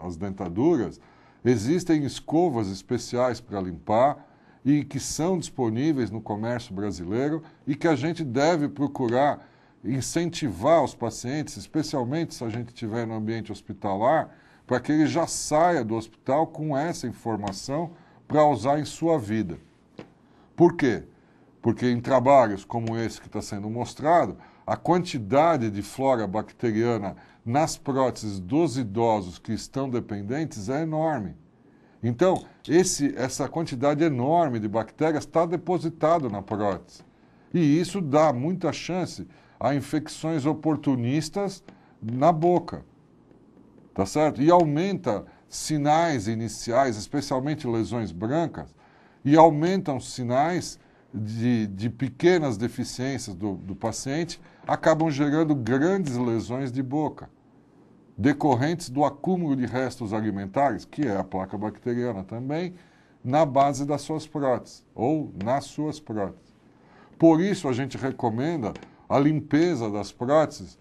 as dentaduras, existem escovas especiais para limpar e que são disponíveis no comércio brasileiro e que a gente deve procurar incentivar os pacientes, especialmente se a gente estiver no ambiente hospitalar, para que ele já saia do hospital com essa informação para usar em sua vida. Por quê? Porque em trabalhos como esse que está sendo mostrado, a quantidade de flora bacteriana nas próteses dos idosos que estão dependentes é enorme. Então, essa quantidade enorme de bactérias está depositada na prótese. E isso dá muita chance a infecções oportunistas na boca. Tá certo? E aumenta sinais iniciais, especialmente lesões brancas, e aumentam sinais de pequenas deficiências do paciente, acabam gerando grandes lesões de boca, decorrentes do acúmulo de restos alimentares, que é a placa bacteriana também, na base das suas próteses, ou nas suas próteses. Por isso, a gente recomenda a limpeza das próteses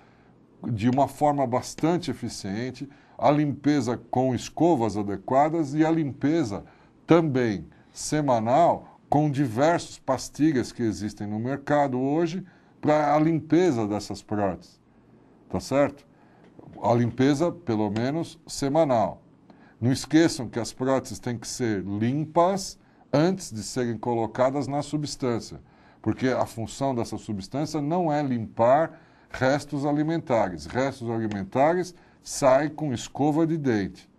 de uma forma bastante eficiente, a limpeza com escovas adequadas e a limpeza também semanal com diversas pastilhas que existem no mercado hoje para a limpeza dessas próteses. Tá certo? A limpeza, pelo menos, semanal. Não esqueçam que as próteses têm que ser limpas antes de serem colocadas na substância, porque a função dessa substância não é limpar restos alimentares. Restos alimentares saem com escova de dente.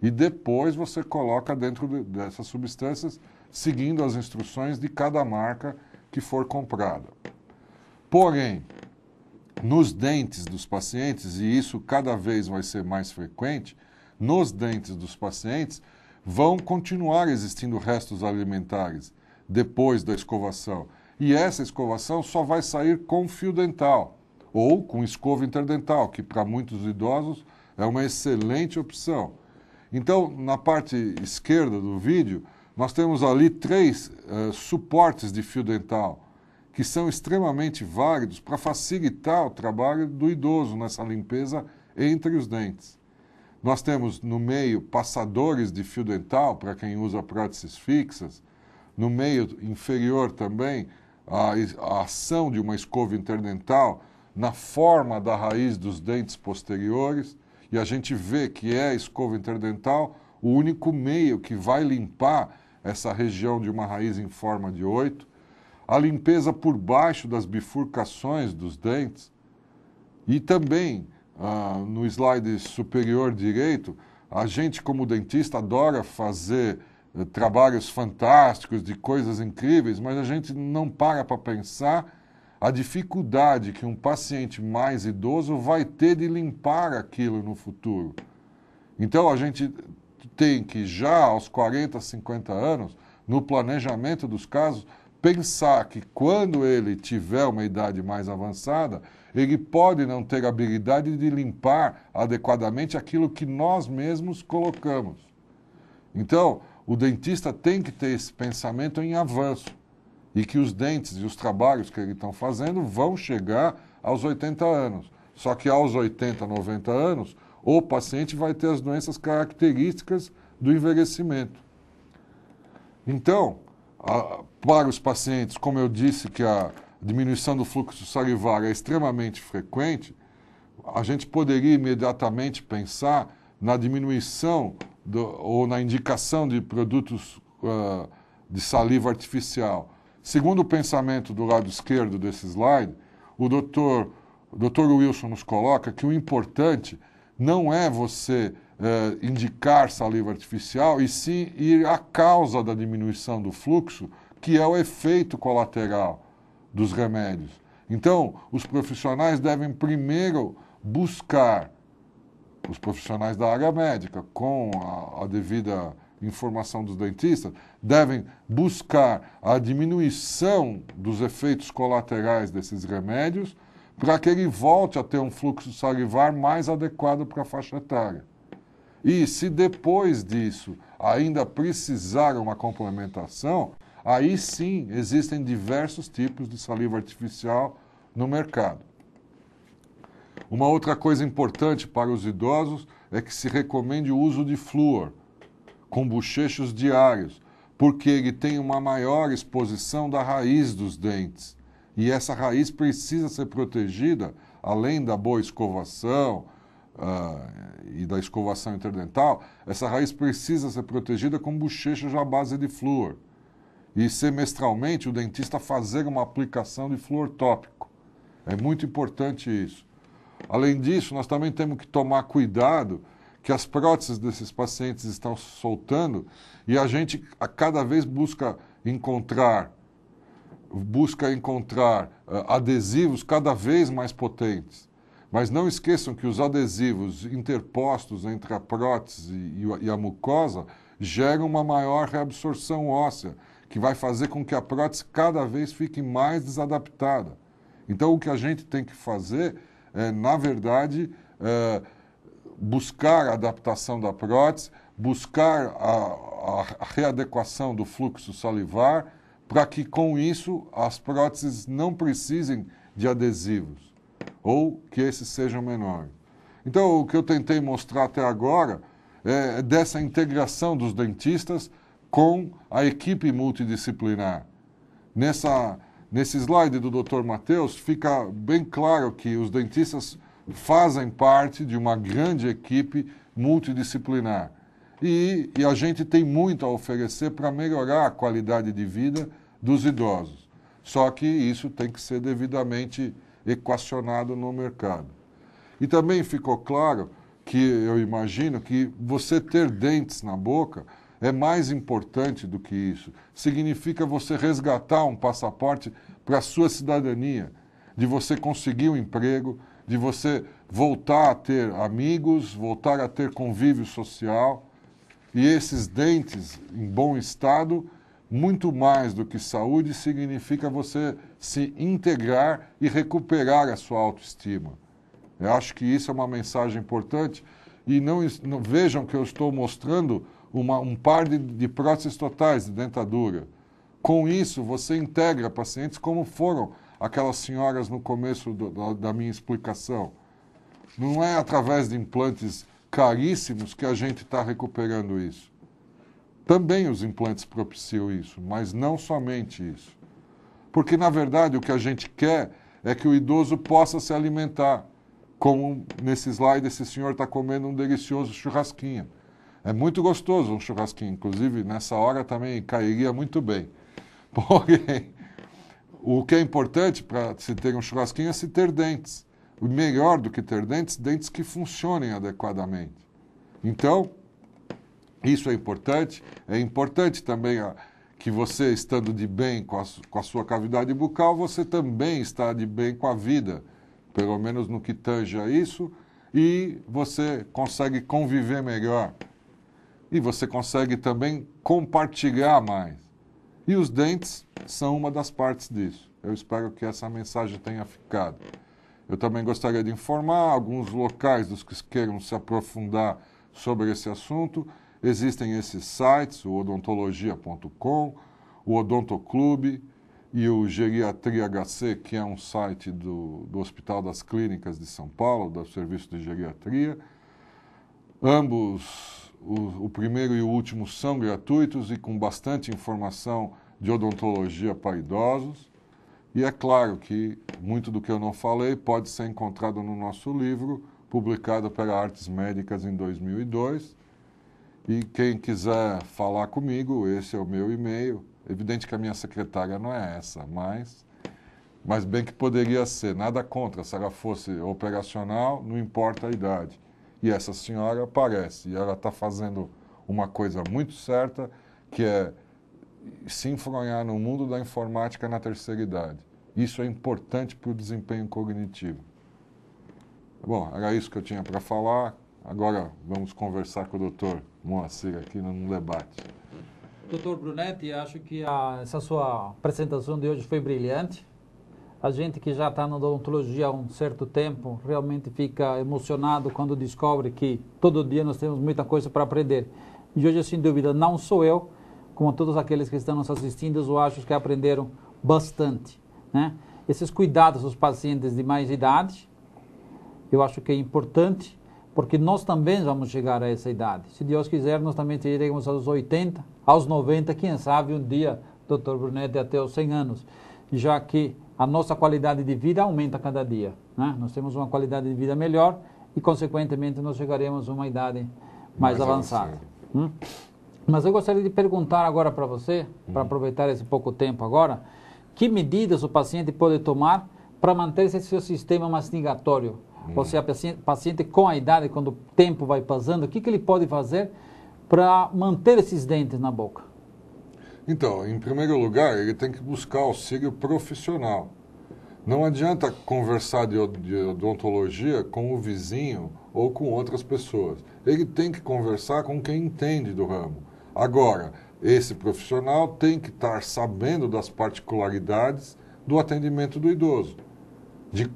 E depois você coloca dentro dessas substâncias, seguindo as instruções de cada marca que for comprada. Porém, nos dentes dos pacientes, e isso cada vez vai ser mais frequente, nos dentes dos pacientes vão continuar existindo restos alimentares depois da escovação. E essa escovação só vai sair com fio dental ou com escova interdental, que para muitos idosos é uma excelente opção. Então, na parte esquerda do vídeo, nós temos ali 3 suportes de fio dental, que são extremamente válidos para facilitar o trabalho do idoso nessa limpeza entre os dentes. Nós temos no meio passadores de fio dental, para quem usa próteses fixas, no meio inferior também a ação de uma escova interdental na forma da raiz dos dentes posteriores, e a gente vê que é a escova interdental o único meio que vai limpar essa região de uma raiz em forma de 8. A limpeza por baixo das bifurcações dos dentes. E também, no slide superior direito, a gente como dentista adora fazer trabalhos fantásticos, de coisas incríveis, mas a gente não para pensar a dificuldade que um paciente mais idoso vai ter de limpar aquilo no futuro. Então, a gente tem que, já aos 40, 50 anos, no planejamento dos casos, pensar que quando ele tiver uma idade mais avançada, ele pode não ter habilidade de limpar adequadamente aquilo que nós mesmos colocamos. Então, o dentista tem que ter esse pensamento em avanço e que os dentes e os trabalhos que ele está fazendo vão chegar aos 80 anos. Só que aos 80, 90 anos, o paciente vai ter as doenças características do envelhecimento. Então, para os pacientes, como eu disse que a diminuição do fluxo salivar é extremamente frequente, a gente poderia imediatamente pensar na diminuição ou na indicação de produtos de saliva artificial. Segundo o pensamento do lado esquerdo desse slide, o Dr. Wilson nos coloca que o importante não é você indicar saliva artificial, e sim ir à causa da diminuição do fluxo, que é o efeito colateral dos remédios. Então, os profissionais devem primeiro buscar, os profissionais da área médica, com a devida informação dos dentistas, devem buscar a diminuição dos efeitos colaterais desses remédios para que ele volte a ter um fluxo salivar mais adequado para a faixa etária. E se depois disso ainda precisar uma complementação, aí sim existem diversos tipos de saliva artificial no mercado. Uma outra coisa importante para os idosos é que se recomende o uso de flúor com bochechos diários, porque ele tem uma maior exposição da raiz dos dentes. E essa raiz precisa ser protegida, além da boa escovação e da escovação interdental, essa raiz precisa ser protegida com bochechas à base de flúor. E semestralmente o dentista fazer uma aplicação de flúor tópico. É muito importante isso. Além disso, nós também temos que tomar cuidado que as próteses desses pacientes estão soltando e a gente a cada vez busca encontrar adesivos cada vez mais potentes. Mas não esqueçam que os adesivos interpostos entre a prótese e a mucosa geram uma maior reabsorção óssea, que vai fazer com que a prótese cada vez fique mais desadaptada. Então, o que a gente tem que fazer é, na verdade, buscar a adaptação da prótese, buscar a readequação do fluxo salivar, para que com isso as próteses não precisem de adesivos, ou que esses sejam menores. Então, o que eu tentei mostrar até agora é dessa integração dos dentistas com a equipe multidisciplinar. Nesse slide do Dr. Matheus, fica bem claro que os dentistas fazem parte de uma grande equipe multidisciplinar. E a gente tem muito a oferecer para melhorar a qualidade de vida dos idosos. Só que isso tem que ser devidamente equacionado no mercado. E também ficou claro que eu imagino que você ter dentes na boca é mais importante do que isso. Significa você resgatar um passaporte para a sua cidadania, de você conseguir um emprego, de você voltar a ter amigos, voltar a ter convívio social. E esses dentes em bom estado, muito mais do que saúde, significa você se integrar e recuperar a sua autoestima. Eu acho que isso é uma mensagem importante. E não vejam que eu estou mostrando um par de próteses totais de dentadura. Com isso, você integra pacientes como foram aquelas senhoras no começo da minha explicação. Não é através de implantes caríssimos que a gente está recuperando isso. Também os implantes propiciam isso, mas não somente isso. Porque, na verdade, o que a gente quer é que o idoso possa se alimentar. Como nesse slide, esse senhor está comendo um delicioso churrasquinho. É muito gostoso um churrasquinho, inclusive nessa hora também cairia muito bem. Porém, o que é importante para se ter um churrasquinho é se ter dentes. O melhor do que ter dentes, dentes que funcionem adequadamente. Então, isso é importante. É importante também que você, estando de bem com a sua cavidade bucal, você também está de bem com a vida, pelo menos no que tange a isso, e você consegue conviver melhor. E você consegue também compartilhar mais. E os dentes são uma das partes disso. Eu espero que essa mensagem tenha ficado. Eu também gostaria de informar alguns locais dos que queiram se aprofundar sobre esse assunto. Existem esses sites, o odontologia.com, o Odontoclube e o Geriatria HC, que é um site do Hospital das Clínicas de São Paulo, do Serviço de Geriatria. Ambos, o primeiro e o último, são gratuitos e com bastante informação de odontologia para idosos. E é claro que muito do que eu não falei pode ser encontrado no nosso livro, publicado pela Artes Médicas em 2002. E quem quiser falar comigo, esse é o meu e-mail. Evidente que a minha secretária não é essa, mas bem que poderia ser. Nada contra, se ela fosse operacional, não importa a idade. E essa senhora aparece, e ela está fazendo uma coisa muito certa, que é se enfronhar no mundo da informática na terceira idade. Isso é importante para o desempenho cognitivo. Bom, era isso que eu tinha para falar. Agora vamos conversar com o Dr. Moacir aqui num debate. Dr. Brunetti, acho que essa sua apresentação de hoje foi brilhante. A gente que já está na odontologia há um certo tempo realmente fica emocionado quando descobre que todo dia nós temos muita coisa para aprender. E hoje, sem dúvida, não sou eu, como todos aqueles que estão nos assistindo, eu acho que aprenderam bastante, né? Esses cuidados dos pacientes de mais idade, eu acho que é importante, porque nós também vamos chegar a essa idade. Se Deus quiser, nós também teremos aos 80, aos 90, quem sabe um dia, Dr. Brunetti, até os 100 anos, já que a nossa qualidade de vida aumenta cada dia, né? Nós temos uma qualidade de vida melhor e, consequentemente, nós chegaremos a uma idade mais avançada. Mas eu gostaria de perguntar agora para você, para aproveitar esse pouco tempo agora, que medidas o paciente pode tomar para manter esse seu sistema mastigatório? Ou seja, paciente com a idade, quando o tempo vai passando, o que ele pode fazer para manter esses dentes na boca? Então, em primeiro lugar, ele tem que buscar auxílio profissional. Não adianta conversar de odontologia com o vizinho ou com outras pessoas. Ele tem que conversar com quem entende do ramo. Agora, esse profissional tem que estar sabendo das particularidades do atendimento do idoso, de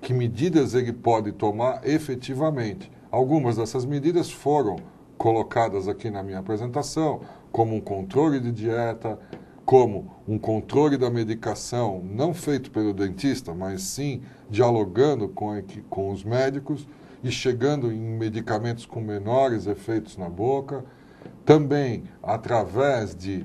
que medidas ele pode tomar efetivamente. Algumas dessas medidas foram colocadas aqui na minha apresentação, como um controle de dieta, como um controle da medicação, não feito pelo dentista, mas sim dialogando com os médicos e chegando em medicamentos com menores efeitos na boca. Também através de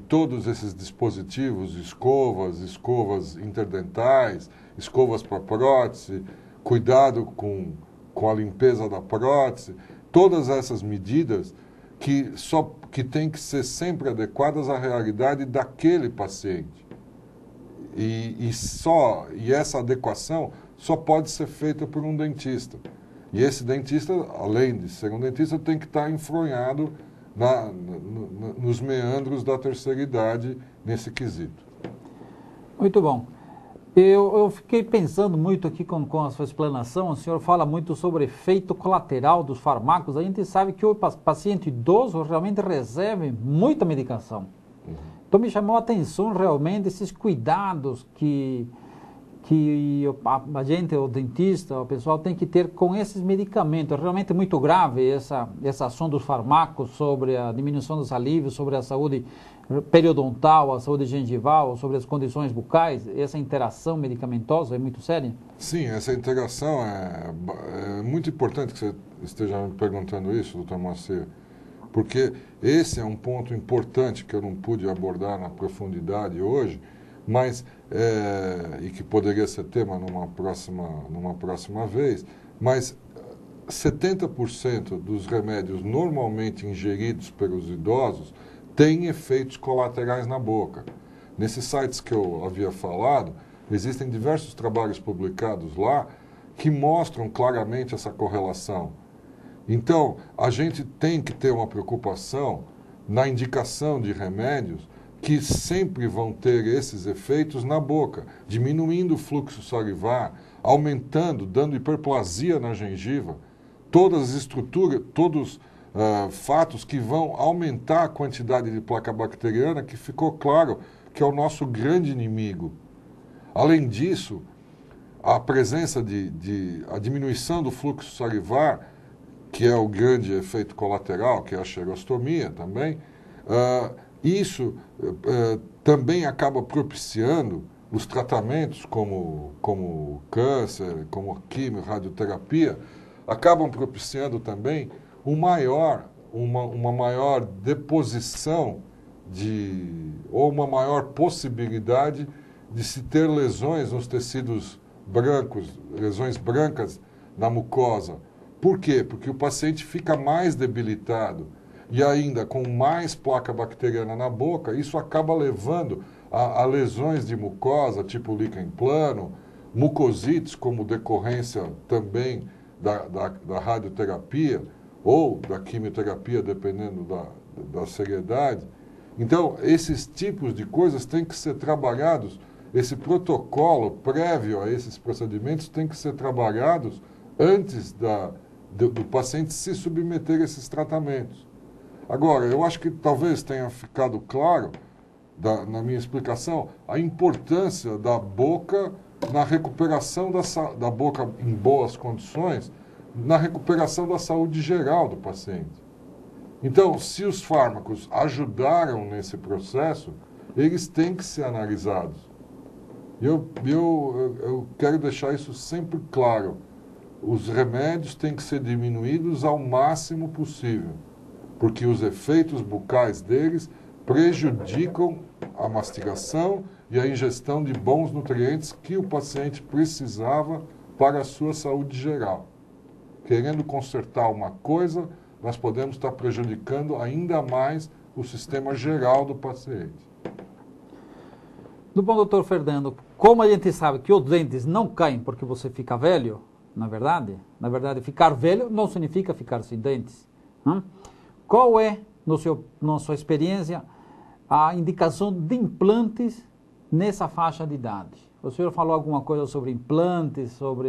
todos esses dispositivos, escovas interdentais, escovas para prótese, cuidado com a limpeza da prótese, todas essas medidas que têm que ser sempre adequadas à realidade daquele paciente. E essa adequação só pode ser feita por um dentista. E esse dentista, além de ser um dentista, tem que estar enfronhado nos meandros da terceira idade nesse quesito. Muito bom. Eu fiquei pensando muito aqui com a sua explanação. O senhor fala muito sobre efeito colateral dos fármacos. A gente sabe que o paciente idoso realmente recebe muita medicação. Então me chamou a atenção realmente esses cuidados que que a gente, o dentista, o pessoal tem que ter com esses medicamentos. É realmente muito grave essa ação dos fármacos sobre a diminuição dos alívios, sobre a saúde periodontal, a saúde gengival, sobre as condições bucais. Essa interação medicamentosa é muito séria? Sim, essa interação é muito importante que você esteja me perguntando isso, doutor Moacir, porque esse é um ponto importante que eu não pude abordar na profundidade hoje, mas e que poderia ser tema numa próxima vez, mas 70% dos remédios normalmente ingeridos pelos idosos têm efeitos colaterais na boca. Nesses sites que eu havia falado, existem diversos trabalhos publicados lá que mostram claramente essa correlação. Então, a gente tem que ter uma preocupação na indicação de remédios que sempre vão ter esses efeitos na boca, diminuindo o fluxo salivar, aumentando, dando hiperplasia na gengiva, todas as estruturas, todos fatos que vão aumentar a quantidade de placa bacteriana, que ficou claro que é o nosso grande inimigo. Além disso, a presença a diminuição do fluxo salivar, que é o grande efeito colateral, que é a xerostomia também, isso também acaba propiciando os tratamentos como câncer, como quimio, radioterapia, acabam propiciando também uma maior deposição ou uma maior possibilidade de se ter lesões nos tecidos brancos, lesões brancas na mucosa. Por quê? Porque o paciente fica mais debilitado e ainda com mais placa bacteriana na boca, isso acaba levando a lesões de mucosa, tipo líquen plano, mucosites como decorrência também da radioterapia ou da quimioterapia, dependendo da seriedade. Então, esses tipos de coisas têm que ser trabalhados, esse protocolo prévio a esses procedimentos tem que ser trabalhados antes do paciente se submeter a esses tratamentos. Agora, eu acho que talvez tenha ficado claro, na minha explicação, a importância da boca na recuperação da boca em boas condições, na recuperação da saúde geral do paciente. Então, se os fármacos ajudaram nesse processo, eles têm que ser analisados. Eu quero deixar isso sempre claro. Os remédios têm que ser diminuídos ao máximo possível, porque os efeitos bucais deles prejudicam a mastigação e a ingestão de bons nutrientes que o paciente precisava para a sua saúde geral. Querendo consertar uma coisa, nós podemos estar prejudicando ainda mais o sistema geral do paciente. Do bom, doutor Fernando, como a gente sabe que os dentes não caem porque você fica velho, na verdade, ficar velho não significa ficar sem dentes. Qual é, na sua experiência, a indicação de implantes nessa faixa de idade? O senhor falou alguma coisa sobre implantes, sobre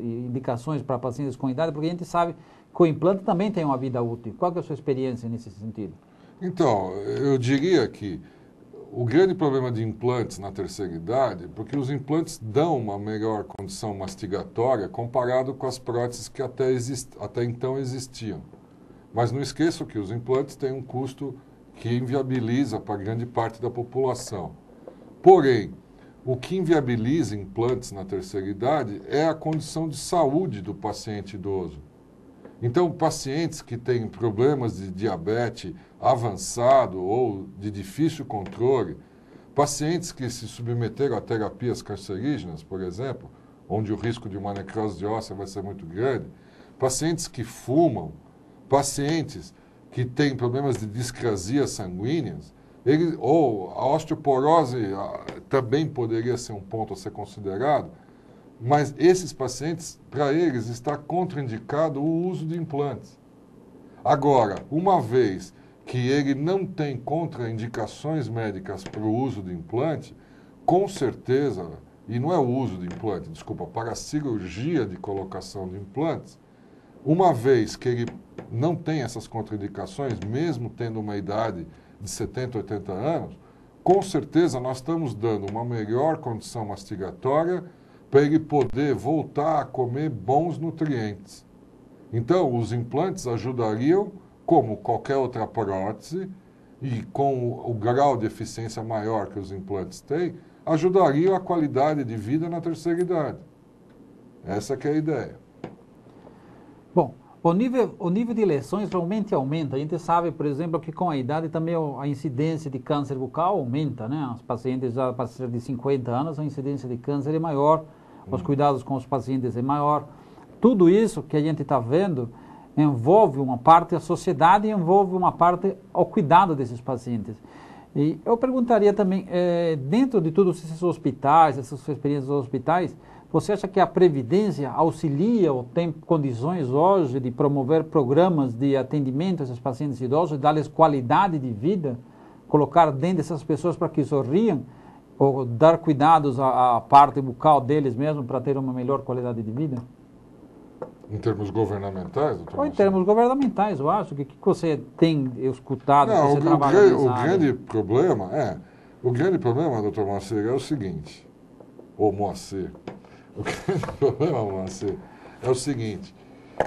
indicações para pacientes com idade, porque a gente sabe que o implante também tem uma vida útil. Qual é a sua experiência nesse sentido? Então, eu diria que o grande problema de implantes na terceira idade, porque os implantes dão uma melhor condição mastigatória comparado com as próteses que até então existiam. Mas não esqueçam que os implantes têm um custo que inviabiliza para grande parte da população. Porém, o que inviabiliza implantes na terceira idade é a condição de saúde do paciente idoso. Então, pacientes que têm problemas de diabetes avançado ou de difícil controle, pacientes que se submeteram a terapias cancerígenas, por exemplo, onde o risco de uma necrose óssea vai ser muito grande, pacientes que fumam, pacientes que têm problemas de discrasias sanguíneas, ou a osteoporose também poderia ser um ponto a ser considerado, mas esses pacientes, para eles, está contraindicado o uso de implantes. Agora, uma vez que ele não tem contraindicações médicas para o uso de implante, com certeza, e não é o uso de implante, desculpa, para a cirurgia de colocação de implantes, uma vez que ele não tem essas contraindicações, mesmo tendo uma idade de 70, 80 anos, com certeza nós estamos dando uma melhor condição mastigatória para ele poder voltar a comer bons nutrientes. Então, os implantes ajudariam, como qualquer outra prótese, e com o grau de eficiência maior que os implantes têm, ajudariam a qualidade de vida na terceira idade. Essa que é a ideia. Bom, o nível de lesões realmente aumenta. A gente sabe, por exemplo, que com a idade também a incidência de câncer bucal aumenta, né? Os pacientes já a partir de 50 anos, a incidência de câncer é maior, os cuidados com os pacientes é maior. Tudo isso que a gente está vendo envolve uma parte a sociedade e envolve uma parte ao cuidado desses pacientes. E eu perguntaria também, dentro de todos esses hospitais, essas experiências dos hospitais, você acha que a Previdência auxilia ou tem condições hoje de promover programas de atendimento a esses pacientes idosos, dar-lhes qualidade de vida, colocar dentro dessas pessoas para que sorriam, ou dar cuidados à parte bucal deles mesmo para ter uma melhor qualidade de vida? Em termos governamentais, doutor? Ou em termos governamentais, eu acho. O que você tem escutado? Não, você trabalha o grande problema, doutor Moacir, é o seguinte, ou Moacir, o grande problema, Moacir, é o seguinte,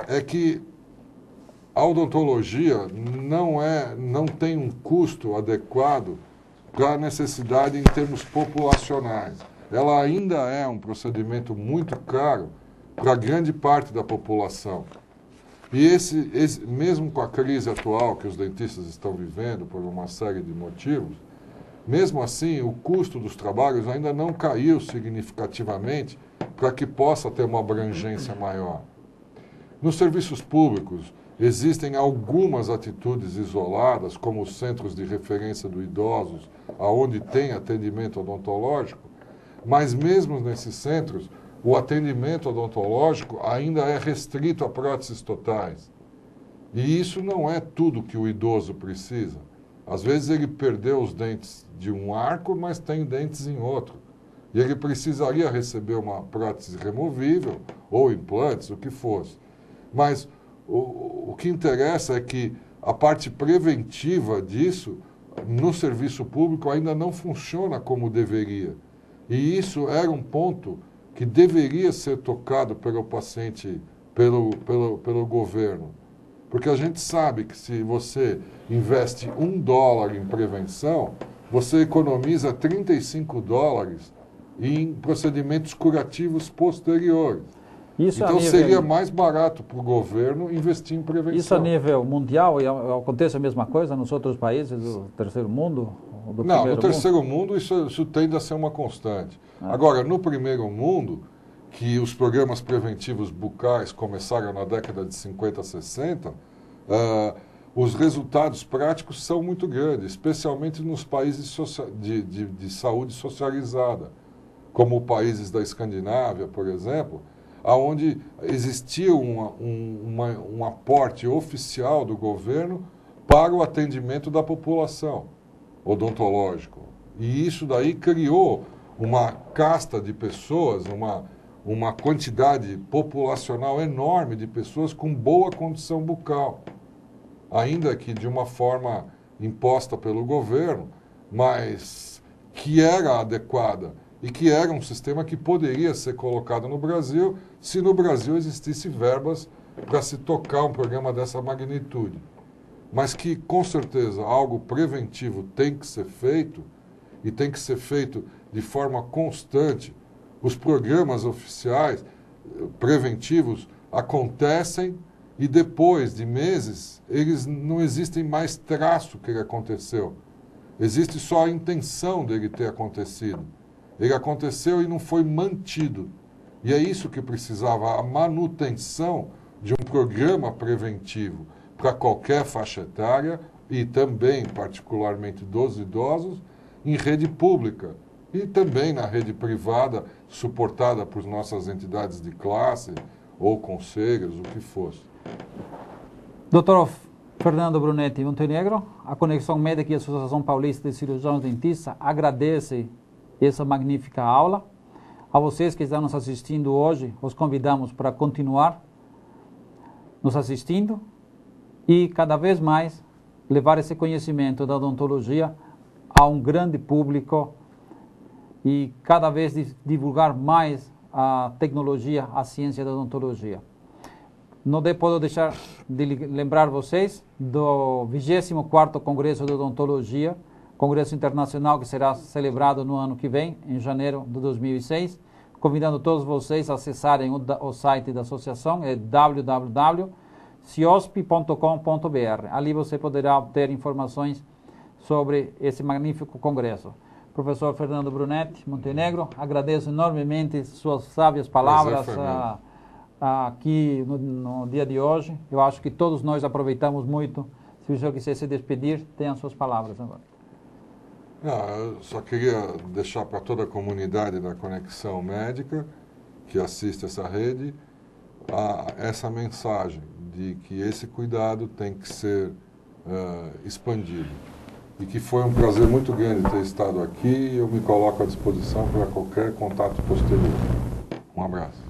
é que a odontologia não tem um custo adequado para a necessidade em termos populacionais. Ela ainda é um procedimento muito caro para grande parte da população. E mesmo com a crise atual que os dentistas estão vivendo por uma série de motivos, mesmo assim o custo dos trabalhos ainda não caiu significativamente para que possa ter uma abrangência maior. Nos serviços públicos existem algumas atitudes isoladas, como os centros de referência do idosos, aonde tem atendimento odontológico, mas mesmo nesses centros o atendimento odontológico ainda é restrito a próteses totais. E isso não é tudo que o idoso precisa. Às vezes ele perdeu os dentes de um arco, mas tem dentes em outro. E ele precisaria receber uma prótese removível, ou implantes, o que fosse. Mas o que interessa é que a parte preventiva disso, no serviço público, ainda não funciona como deveria. E isso era um ponto que deveria ser tocado pelo paciente, pelo governo. Porque a gente sabe que se você investe $1 em prevenção, você economiza $35 em procedimentos curativos posteriores. Isso então seria mais barato para o governo investir em prevenção. Isso a nível mundial, e acontece a mesma coisa nos outros países do terceiro mundo? Não, no terceiro mundo isso tende a ser uma constante. Agora, no primeiro mundo, que os programas preventivos bucais começaram na década de 50, 60, os resultados práticos são muito grandes, especialmente nos países de saúde socializada, como países da Escandinávia, por exemplo, onde existia um aporte oficial do governo para o atendimento da população odontológico. E isso daí criou uma casta de pessoas, uma quantidade populacional enorme de pessoas com boa condição bucal, ainda que de uma forma imposta pelo governo, mas que era adequada e que era um sistema que poderia ser colocado no Brasil se no Brasil existisse verbas para se tocar um programa dessa magnitude. Mas que, com certeza, algo preventivo tem que ser feito, e tem que ser feito de forma constante. Os programas oficiais preventivos acontecem e depois de meses, eles não existem mais traço que ele aconteceu. Existe só a intenção dele ter acontecido. Ele aconteceu e não foi mantido. E é isso que precisava, a manutenção de um programa preventivo para qualquer faixa etária e também, particularmente, dos idosos, em rede pública e também na rede privada, suportada por nossas entidades de classe ou conselhos, o que fosse. Doutor Fernando Brunetti Montenegro, a Conexão Médica e a Associação Paulista de Cirurgiões Dentistas agradece essa magnífica aula. A vocês que estão nos assistindo hoje, os convidamos para continuar nos assistindo e cada vez mais levar esse conhecimento da odontologia a um grande público e cada vez divulgar mais a tecnologia, a ciência da odontologia. Não posso deixar de lembrar vocês do 24º Congresso de Odontologia, Congresso Internacional que será celebrado no ano que vem, em janeiro de 2006, convidando todos vocês a acessarem o site da associação, é www.ciosp.com.br. Ali você poderá obter informações sobre esse magnífico congresso. Professor Fernando Brunetti Montenegro, agradeço enormemente suas sábias palavras aqui no dia de hoje. Eu acho que todos nós aproveitamos muito. Se o senhor quiser se despedir, tenha as suas palavras agora. Eu só queria deixar para toda a comunidade da Conexão Médica que assiste essa rede essa mensagem de que esse cuidado tem que ser expandido. E que foi um prazer muito grande ter estado aqui e eu me coloco à disposição para qualquer contato posterior. Um abraço.